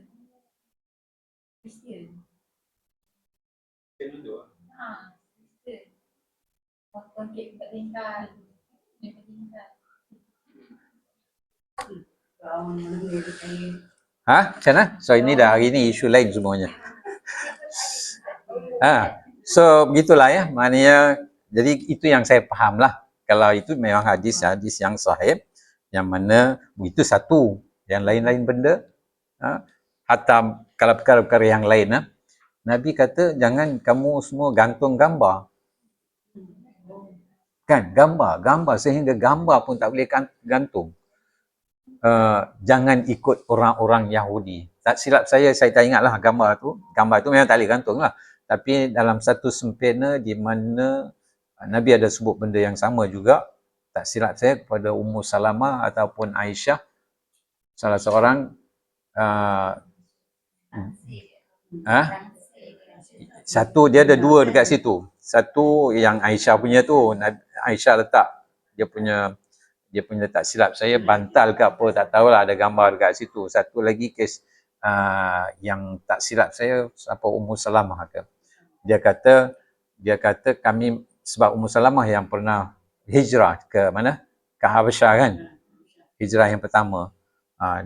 Kristian. Kristian. Potong kek bertingkat. Macam mana? So ini dah hari ni isu lain semuanya. So begitulah ya. Maknanya, jadi itu yang saya faham lah. Kalau itu memang hadis yang sahih, yang mana itu satu. Yang lain-lain benda, hatta kalau perkara-perkara yang lain, Nabi kata jangan kamu semua gantung gambar. Kan? Gambar sehingga gambar pun tak boleh gantung. Jangan ikut orang-orang Yahudi. Tak silap saya tak ingatlah gambar tu memang tak boleh gantung lah. Tapi dalam satu sempena di mana Nabi ada sebut benda yang sama juga, tak silap saya kepada Ummu Salamah ataupun Aisyah, salah seorang satu, dia ada dua dekat situ. Satu yang Aisyah punya tu, Aisyah letak dia punya tak silap saya bantal ke apa, tak tahulah, ada gambar dekat situ. Satu lagi kes yang tak silap saya apa, Ummu Salamah ke. Dia kata kami, sebab Ummu Salamah yang pernah hijrah ke mana? Ke Habasyah kan? Hijrah yang pertama.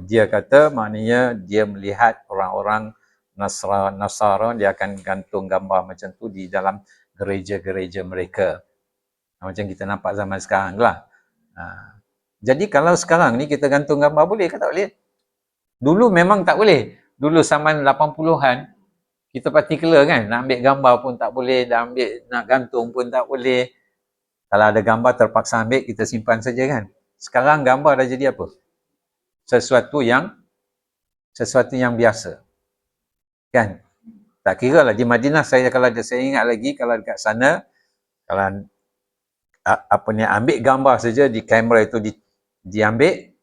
Dia kata maknanya dia melihat orang-orang Nasara, dia akan gantung gambar macam tu di dalam gereja-gereja mereka. Macam kita nampak zaman sekarang lah. Jadi kalau sekarang ni kita gantung gambar, boleh ke tak boleh? Dulu memang tak boleh. Dulu zaman 80-an, kita particular kan, nak ambil gambar pun tak boleh, nak gantung pun tak boleh. Kalau ada gambar terpaksa ambil, kita simpan saja kan. Sekarang gambar dah jadi apa? Sesuatu yang biasa. Kan? Tak kira lah di Madinah, saya ingat lagi, kalau dekat sana, kalau ambil gambar saja di kamera itu, diambil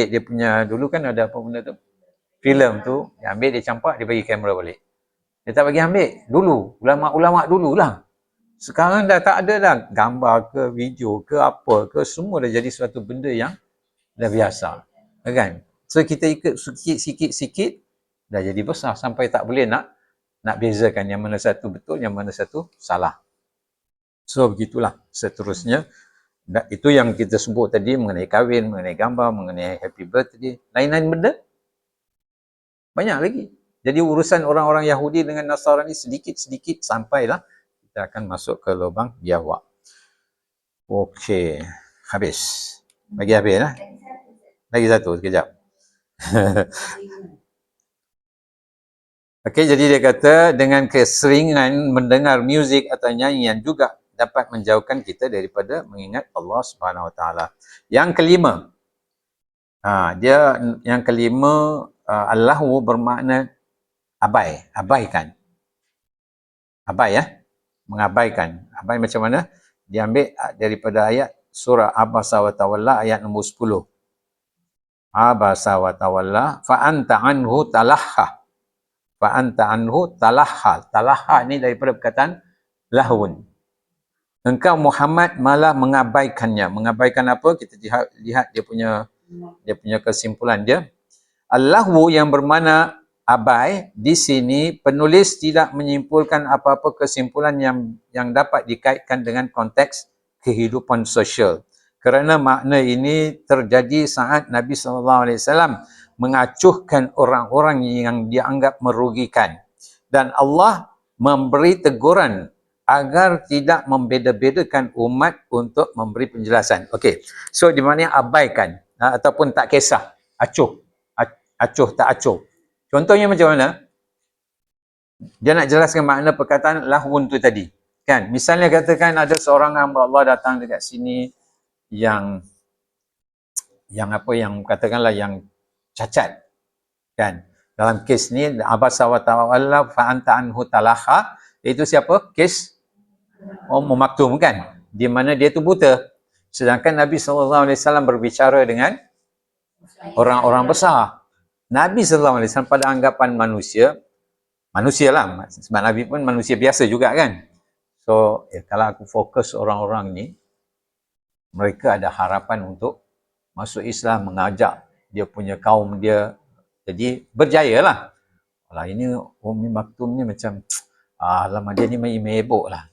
dia punya, dulu kan ada apa benda tu, filem tu, dia ambil, dia campak, dia bagi kamera balik. Dia tak bagi ambil dulu, ulama-ulama dululah. Sekarang dah tak ada dah gambar ke video ke apa ke, semua dah jadi suatu benda yang dah biasa, kan? So kita ikut sikit-sikit dah jadi besar sampai tak boleh nak bezakan yang mana satu betul, yang mana satu salah. So begitulah seterusnya. Itu yang kita sebut tadi mengenai kahwin, mengenai gambar, mengenai happy birthday, lain-lain benda banyak lagi. Jadi urusan orang-orang Yahudi dengan Nasrani sedikit-sedikit sampailah kita akan masuk ke lubang biawak. Okey, habis. Bagi habis lah. Lagi satu sekejap. Okey, jadi dia kata dengan keseringan mendengar muzik atau nyanyian juga dapat menjauhkan kita daripada mengingat Allah Subhanahu Wa Taala. Yang kelima, Allahu bermakna abaikan. Abai ya, mengabaikan. Abai macam mana? Diambil daripada ayat surah Abasa wa Tawalla ayat nombor 10. Abasa wa Tawalla fa anta anhu talahha. Fa anta anhu talahha. Talahha ni daripada perkataan lahun. Engkau Muhammad malah mengabaikannya. Mengabaikan apa? Kita lihat dia punya kesimpulan dia. Al-lahwu yang bermakna abai, di sini penulis tidak menyimpulkan apa-apa kesimpulan yang dapat dikaitkan dengan konteks kehidupan sosial. Kerana makna ini terjadi saat Nabi SAW mengacuhkan orang-orang yang dianggap merugikan. Dan Allah memberi teguran agar tidak membeza-bedakan umat untuk memberi penjelasan. Okey. So di mana abaikan ataupun tak kisah, acuh. Acuh tak acuh. Contohnya macam mana? Dia nak jelaskan makna perkataan lahun tu tadi. Kan? Misalnya katakan ada seorang hamba Allah datang dekat sini yang katakanlah yang cacat. Kan? Dalam kes ni abasa wa tawalla fa anta anhu talaha, iaitu siapa? Kes Maktum kan? Di mana dia tu buta. Sedangkan Nabi SAW berbicara dengan orang-orang besar. Nabi SAW pada anggapan manusia lah, sebab Nabi pun manusia biasa juga kan. So, kalau aku fokus orang-orang ni, mereka ada harapan untuk masuk Islam, mengajak dia punya kaum dia. Jadi, berjaya lah. Alah, ini Umi Maktum ni macam, lama dia ni mebok lah.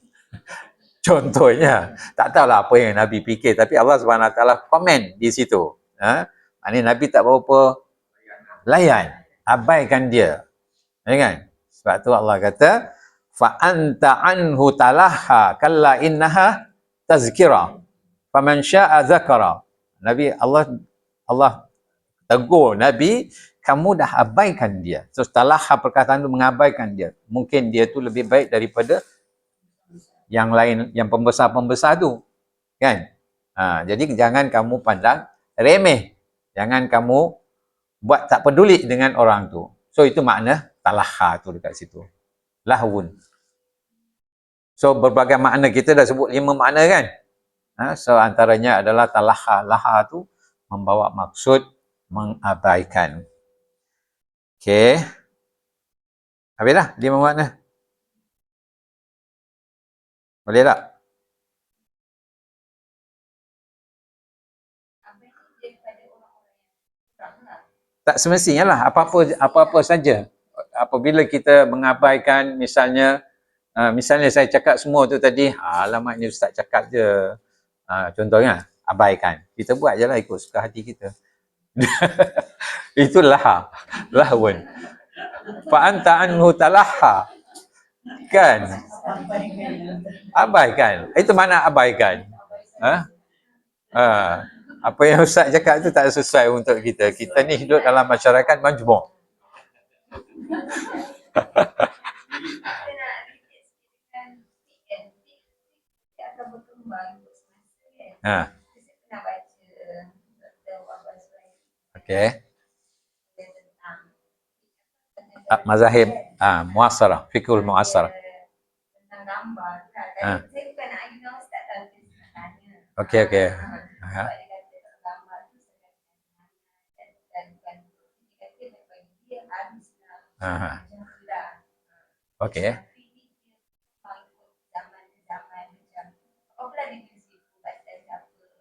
Contohnya, tak tahulah apa yang Nabi fikir, tapi Allah SWT komen di situ. Maknanya Nabi tak berapa layan, abaikan dia. Ya kan? Sebab tu Allah kata, fa anta anhu talaha kalla innaha tazkira faman syaa'a dzakara. Nabi Allah tegur Nabi, kamu dah abaikan dia. So talaha perkataan tu mengabaikan dia. Mungkin dia tu lebih baik daripada yang lain, yang pembesar-pembesar tu. Kan? Jadi jangan kamu pandang remeh. Jangan kamu buat tak peduli dengan orang tu. So itu makna talaha tu dekat situ. Lahun. So berbagai makna, kita dah sebut 5 makna kan. So antaranya adalah talaha. Laha tu membawa maksud mengabaikan. Okey. Habis dah 5 makna. Boleh tak? Tak semestinya lah, apa-apa saja. Apabila kita mengabaikan, misalnya saya cakap semua tu tadi, alamak ni ustaz cakap je. Contohnya, abaikan. Kita buat je lah ikut suka hati kita. Itu lahun. Fa anta anhu talaha. Kan? Abaikan. Itu mana abaikan? Apa yang ustaz cakap tu tak sesuai untuk kita. Kita ni hidup dalam masyarakat majmuk. Okey. Mazahib muasarah, fiqhul muasarah. Tentang gambar kan. Saya bukan nak argue dengan ustaz tapi tanya. Okey. Okey.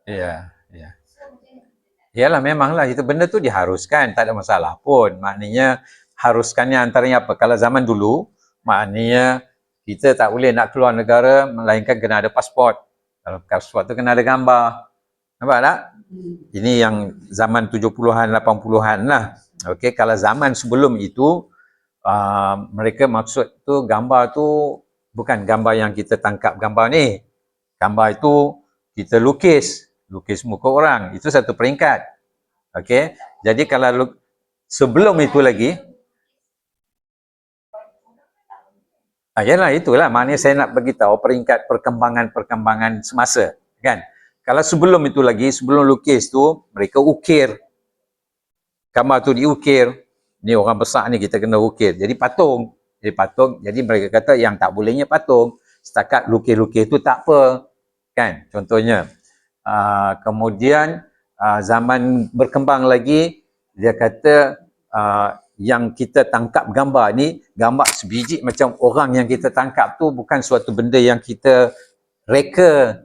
Ya. Yalah, memanglah itu benda tu diharuskan, tak ada masalah pun. Maknanya haruskannya antaranya apa? Kalau zaman dulu, maknanya kita tak boleh nak keluar negara melainkan kena ada pasport. Kalau pasport tu kena ada gambar. Nampak tak? Ini yang zaman 70-an, 80-an lah. Okey, kalau zaman sebelum itu, mereka maksud tu gambar tu bukan gambar yang kita tangkap gambar ni. Gambar itu kita lukis muka orang. Itu satu peringkat. Okey. Jadi kalau sebelum itu lagi, yalah itulah maknanya saya nak beritahu peringkat perkembangan semasa, kan? Kalau sebelum itu lagi, sebelum lukis tu, mereka ukir. Gambar tu diukir. Ni orang besar ni kita kena ukir. Jadi patung. Jadi mereka kata yang tak bolehnya patung. Setakat lukis-lukis tu tak apa. Kan? Contohnya. Kemudian zaman berkembang lagi, dia kata yang kita tangkap gambar ni, gambar sebiji macam orang yang kita tangkap tu bukan suatu benda yang kita reka.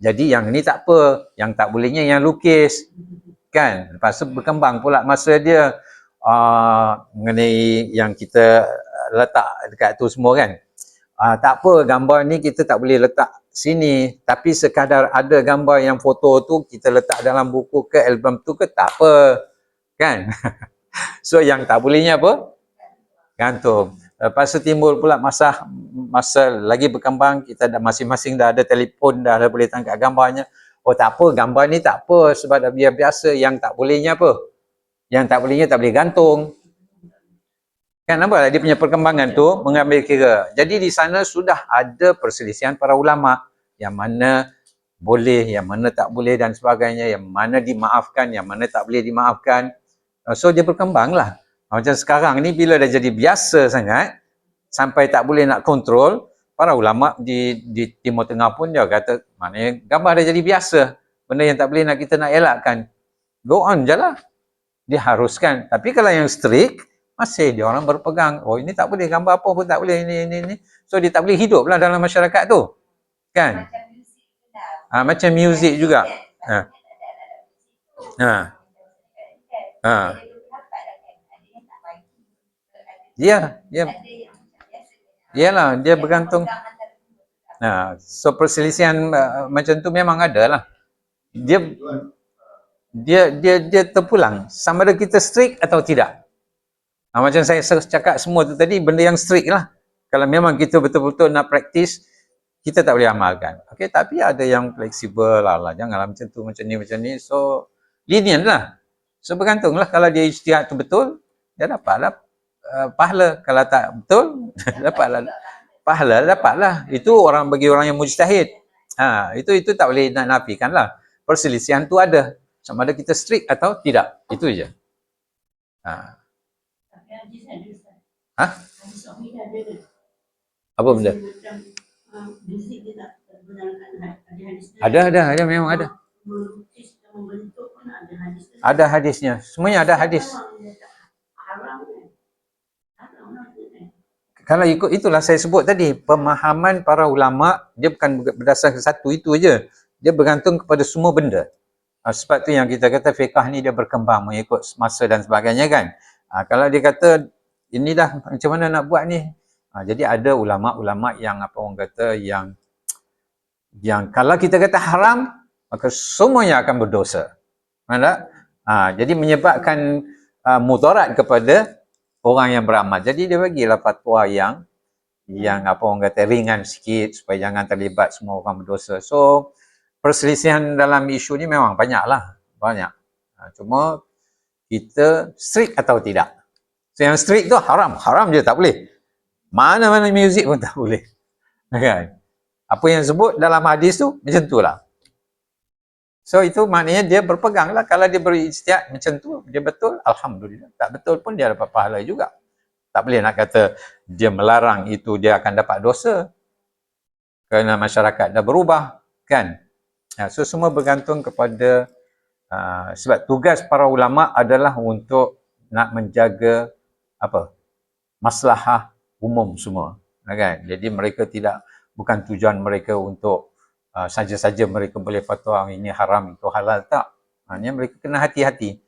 Jadi yang ni tak apa, yang tak bolehnya yang lukis. Kan? Lepas tu berkembang pula masa dia mengenai yang kita letak dekat tu semua kan. Tak apa, gambar ni kita tak boleh letak sini, tapi sekadar ada gambar yang foto tu kita letak dalam buku ke album tu ke tak apa. kan? So yang tak bolehnya apa? Gantung. Lepas tu timbul pula masa lagi berkembang, kita dah masing-masing dah ada telefon, dah boleh tangkap gambarnya. Oh tak apa, gambar ni tak apa sebab dah biasa. Yang tak bolehnya apa? Yang tak bolehnya tak boleh gantung. Kan nampak dia punya perkembangan tu mengambil kira. Jadi di sana sudah ada perselisihan para ulama yang mana boleh, yang mana tak boleh dan sebagainya, yang mana dimaafkan, yang mana tak boleh dimaafkan. So dia berkembang lah. Macam sekarang ni bila dah jadi biasa sangat, sampai tak boleh nak kontrol, para ulama di Timur Tengah pun dia kata, maknanya gambar dah jadi biasa. Benda yang tak boleh nak kita nak elakkan. Go on je lah. Diharuskan. Tapi kalau yang strict, masih dia orang berpegang. Oh ini tak boleh, gambar apa pun tak boleh, ini. So dia tak boleh hidup lah dalam masyarakat tu. Kan? Macam muzik juga. Ya, iyalah, dia bergantung. So perselisihan macam tu memang ada lah. Dia terpulang sama ada kita strict atau tidak. Macam saya cakap semua tu tadi, benda yang strict lah. Kalau memang kita betul-betul nak praktis, kita tak boleh amalkan. Okay, tapi ada yang fleksibel lah. Janganlah macam tu, macam ni. So, lenient lah. So, bergantung lah. Kalau dia ijtihad tu betul, dia dapatlah pahala. Kalau tak betul, dapatlah pahala, dapatlah. Itu bagi orang yang mujtahid. Itu tak boleh nak nafikan lah. Perselisihan tu ada. Sama ada kita strict atau tidak. Itu je. Apa benda? Ada, memang ada. Ada hadisnya. Semuanya ada hadis. Kalau ikut itulah saya sebut tadi, pemahaman para ulama, dia bukan berdasarkan satu itu je. Dia bergantung kepada semua benda. Sebab tu yang kita kata fiqah ni dia berkembang mengikut masa dan sebagainya kan. Kalau dia kata ini dah macam mana nak buat ni. Jadi ada ulama-ulama yang apa orang kata yang kalau kita kata haram, maka semuanya akan berdosa. Mana? Jadi menyebabkan mudarat kepada orang yang beramal. Jadi dia bagilah fatwa yang apa orang kata ringan sikit supaya jangan terlibat semua orang berdosa. So perselisihan dalam isu ni memang banyaklah, banyak. Cuma kita strict atau tidak. So yang strict tu haram je tak boleh. Mana-mana muzik pun tak boleh. Kan? Apa yang sebut dalam hadis tu macam itulah. So itu maknanya dia berpegang lah. Kalau dia berijtihad macam tu, dia betul, alhamdulillah. Tak betul pun dia dapat pahala juga. Tak boleh nak kata dia melarang itu dia akan dapat dosa. Kerana masyarakat dah berubah, kan? So semua bergantung kepada sebab tugas para ulama adalah untuk nak menjaga apa? Maslahah umum semua, kan? Jadi mereka bukan tujuan mereka untuk saja-saja mereka boleh fatwa ini haram itu halal, tak. Maknanya mereka kena hati-hati.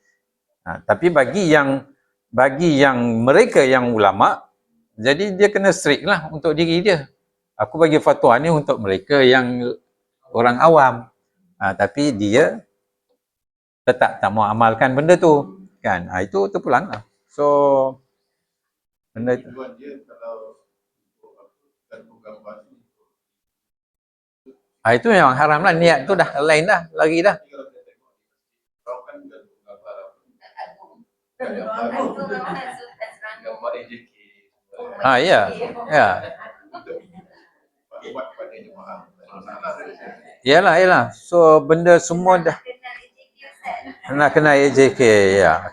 Tapi bagi yang mereka yang ulama, jadi dia kena strict lah untuk diri dia. Aku bagi fatwa ni untuk mereka yang orang awam. Tapi dia tetap tak mau amalkan benda tu, kan? Itu terpulang lah. So benda itu. Itu memang haram lah. Niat tu dah lain dah, lagi dah. Ya. Yalah. So benda semua dah nak kenal AJK, ya.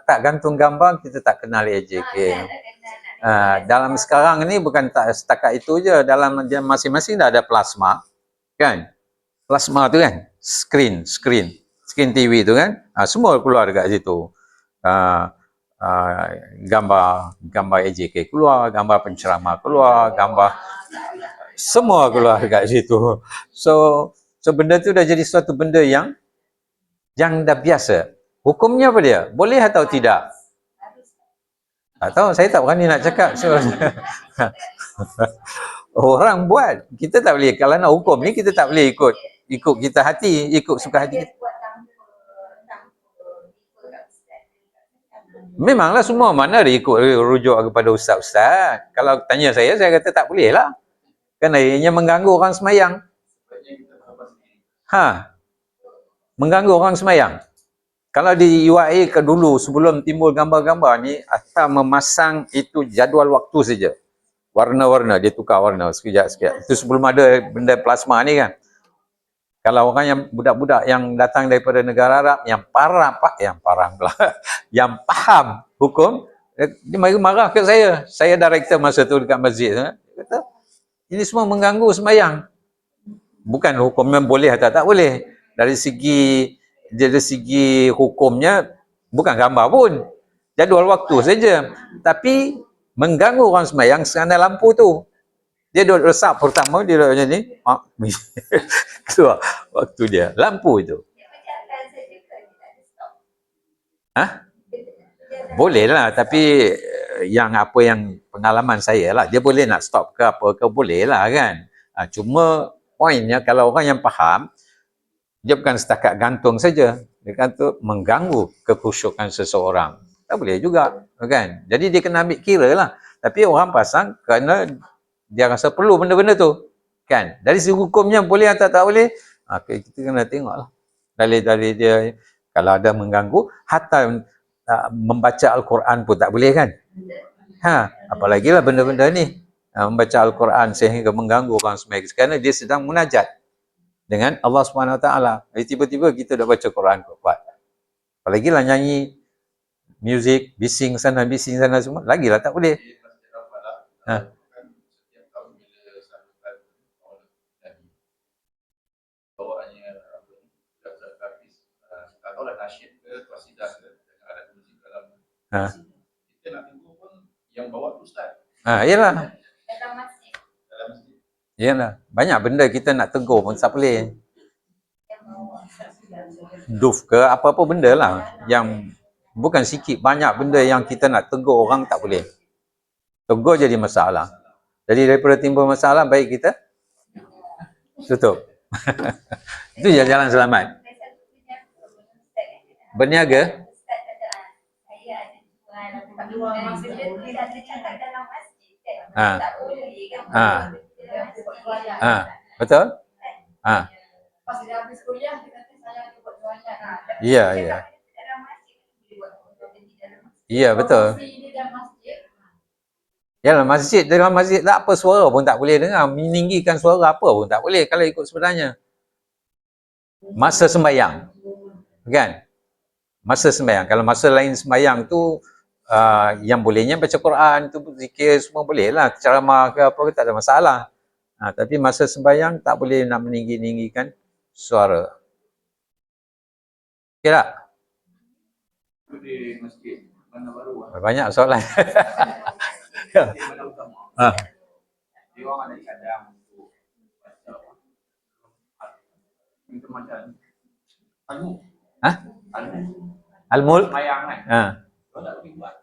Tak gantung gambar, kita tak kenal AJK. Dalam sekarang ni bukan tak setakat itu je, dalam dia masing-masing dah ada plasma, kan? Plasma tu kan, screen TV tu kan, semua keluar dekat situ. Gambar AJK keluar, gambar penceramah keluar, gambar semua keluar dekat situ. So benda tu dah jadi suatu benda yang dah biasa. Hukumnya apa dia? Boleh atau tidak? Tak tahu, saya tak berani nak cakap. So, orang buat, kita tak boleh. Kalau nak hukum ni, kita tak boleh ikut kita hati, ikut suka hati kita. Memanglah semua mana dia ikut rujuk kepada ustaz-ustaz. Kalau tanya saya kata tak boleh lah. Kan ianya mengganggu orang semayang. Mengganggu orang semayang. Kalau di UIA ke dulu sebelum timbul gambar-gambar ni, atau memasang itu jadual waktu saja. Warna-warna, dia tukar warna sekejap-sekejap. Itu sebelum ada benda plasma ni kan. Kalau orang yang budak-budak yang datang daripada negara Arab yang yang paham hukum, dia marah ke saya. Saya director masa tu dekat masjid. Dia kata, ini semua mengganggu sembahyang. Bukan hukumnya boleh atau tak boleh. Dari segi hukumnya bukan gambar pun. Jadual waktu saja. Tapi mengganggu orang sembahyang kerana lampu tu. Dia duduk resap pertama, dia duduk macam ni. Keluar waktu dia. Lampu itu. Boleh lah, tapi yang pengalaman saya lah, dia boleh nak stop ke apa ke, boleh lah kan. Cuma poinnya kalau orang yang faham, dia bukan setakat gantung saja. Dia kata mengganggu kekhusyukan seseorang. Tak boleh juga kan. Jadi dia kena ambil kira lah. Tapi orang pasang kerana dia rasa perlu benda-benda tu kan. Dari segi hukumnya boleh atau tak boleh, kita kena tengok lah dalil-dalil dia. Kalau ada mengganggu, hatta membaca Al-Quran pun tak boleh kan. Apalagi lah benda-benda ni, membaca Al-Quran sehingga mengganggu orang sembahyang kerana dia sedang munajat dengan Allah Subhanahu Wa Taala. Tiba-tiba kita dah baca Quran kuat. Apalagi lah nyanyi, muzik, bising sana semua, lagilah tak boleh. Kita nak tunggu pun yang bawa tu ustaz. Yalah. Yalah. Banyak benda kita nak tegur pun tak boleh. Duf ke apa-apa benda lah. Yang bukan sikit, banyak benda yang kita nak tegur orang tak boleh. Tegur jadi masalah. Jadi daripada timbul masalah, baik kita tutup. Itu je jalan selamat. Berniaga? Betul? Ya. Ya, betul. Yalah, dalam masjid tak apa, suara pun tak boleh dengar. Meninggikan suara apa pun tak boleh kalau ikut sebenarnya. Masa sembahyang. Kan? Masa sembahyang. Kalau masa lain sembahyang tu, yang bolehnya baca Quran, tu zikir semua boleh lah. Ceramah ke apa, tak ada masalah. Tapi masa sembahyang tak boleh nak meninggikan suara. Okay tak? Di masjid mana baru? Banyak soalan. Dia orang ada cadang untuk itu macam Al-Mulk? Semayang kan? Kalau tak pergi buat.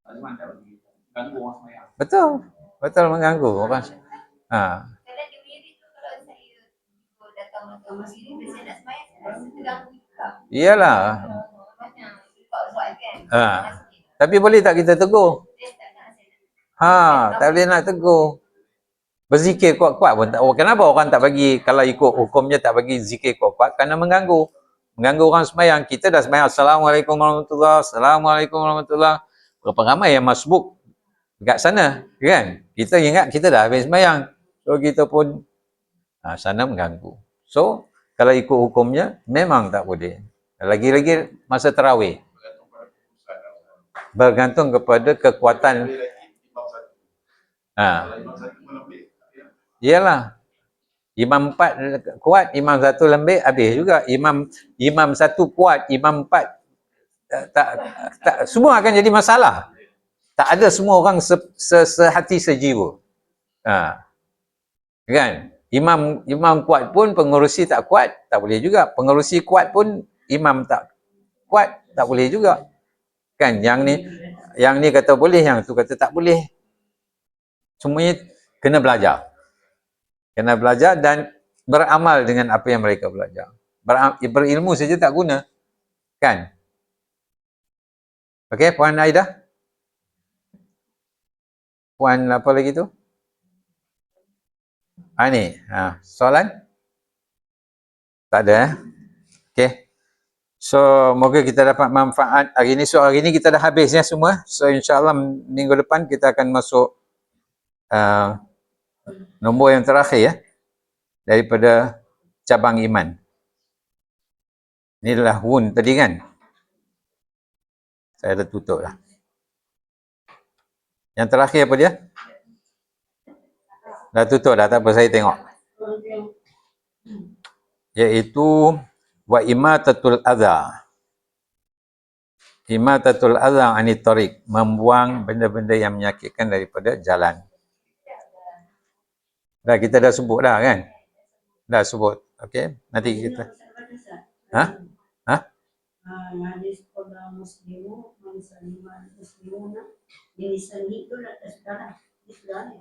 Azman tak pergi. Ganggu orang semayang. Betul mengganggu orang. Kalau dia wirid tu, kalau saya datang ke masjid ni, biasa nak semayang, saya rasa terganggu juga. Iyalah. Tapi boleh tak kita tegur? Tak boleh nak tegur. Berzikir kuat-kuat pun tak. Kenapa orang tak bagi, kalau ikut hukumnya tak bagi zikir kuat-kuat? Kerana mengganggu orang semayang. Kita dah semayang, Assalamualaikum warahmatullahi, Assalamualaikum warahmatullahi. Berapa ramai yang masbuk dekat sana kan? Kita ingat kita dah habis semayang, so kita pun sana mengganggu. So kalau ikut hukumnya memang tak boleh. Lagi-lagi masa tarawih, bergantung kepada kekuatan. Iyalah, imam 4 kuat, imam 1 lembik, habis juga. Imam 1 kuat, imam 4 tak, semua akan jadi masalah. Tak ada semua orang sehati sejiwa. Kan? Imam kuat pun pengerusi tak kuat, tak boleh juga. Pengerusi kuat pun imam tak kuat, tak boleh juga. Kan? Yang ni kata boleh, yang tu kata tak boleh. Semuanya kena belajar. Kena belajar dan beramal dengan apa yang mereka belajar. Berilmu saja tak guna. Kan? Okey, Puan Aida? Puan apa lagi tu? Ni. Soalan? Tak ada Okey. So, moga kita dapat manfaat hari ni. So, hari ni kita dah habis ya semua. So, insyaAllah minggu depan kita akan masuk nombor yang terakhir ya. Daripada cabang iman. Ni adalah wun tadi kan? Saya dah tutup dah. Yang terakhir apa dia? Dah tutup dah, tak apa, saya tengok. Iaitu wa imatatul adha. Imatatul adha anit tariq, membuang benda-benda yang menyakitkan daripada jalan. Dah kita dah sebut dah kan? Dah sebut. Okey, nanti kita. Hadis pada muslimu mansaliman muslimuna bilisani itu sudah Islam.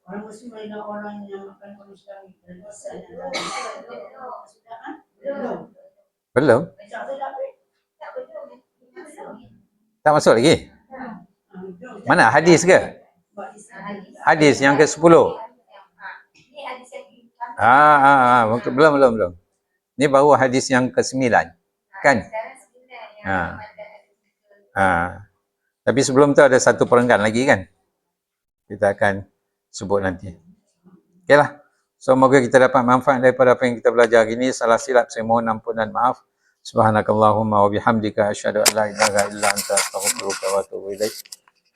Orang muslim adalah orang yang makan manusia dan lisan dan sudah kan? Belum. Tak masuk lagi? Mana hadis ke? Hadis yang ke-10. Belum. Ni baru hadis yang ke-9. Kan? Tapi sebelum tu ada satu perenggan lagi kan? Kita akan sebut nanti. Okeylah. So, moga kita dapat manfaat daripada apa yang kita belajar hari ini. Salah silap, saya mohon ampun dan maaf. Subhanakallahumma wa bihamdika asyhadu an la ilaha illa anta astaghfiruka wa atubu ilaik.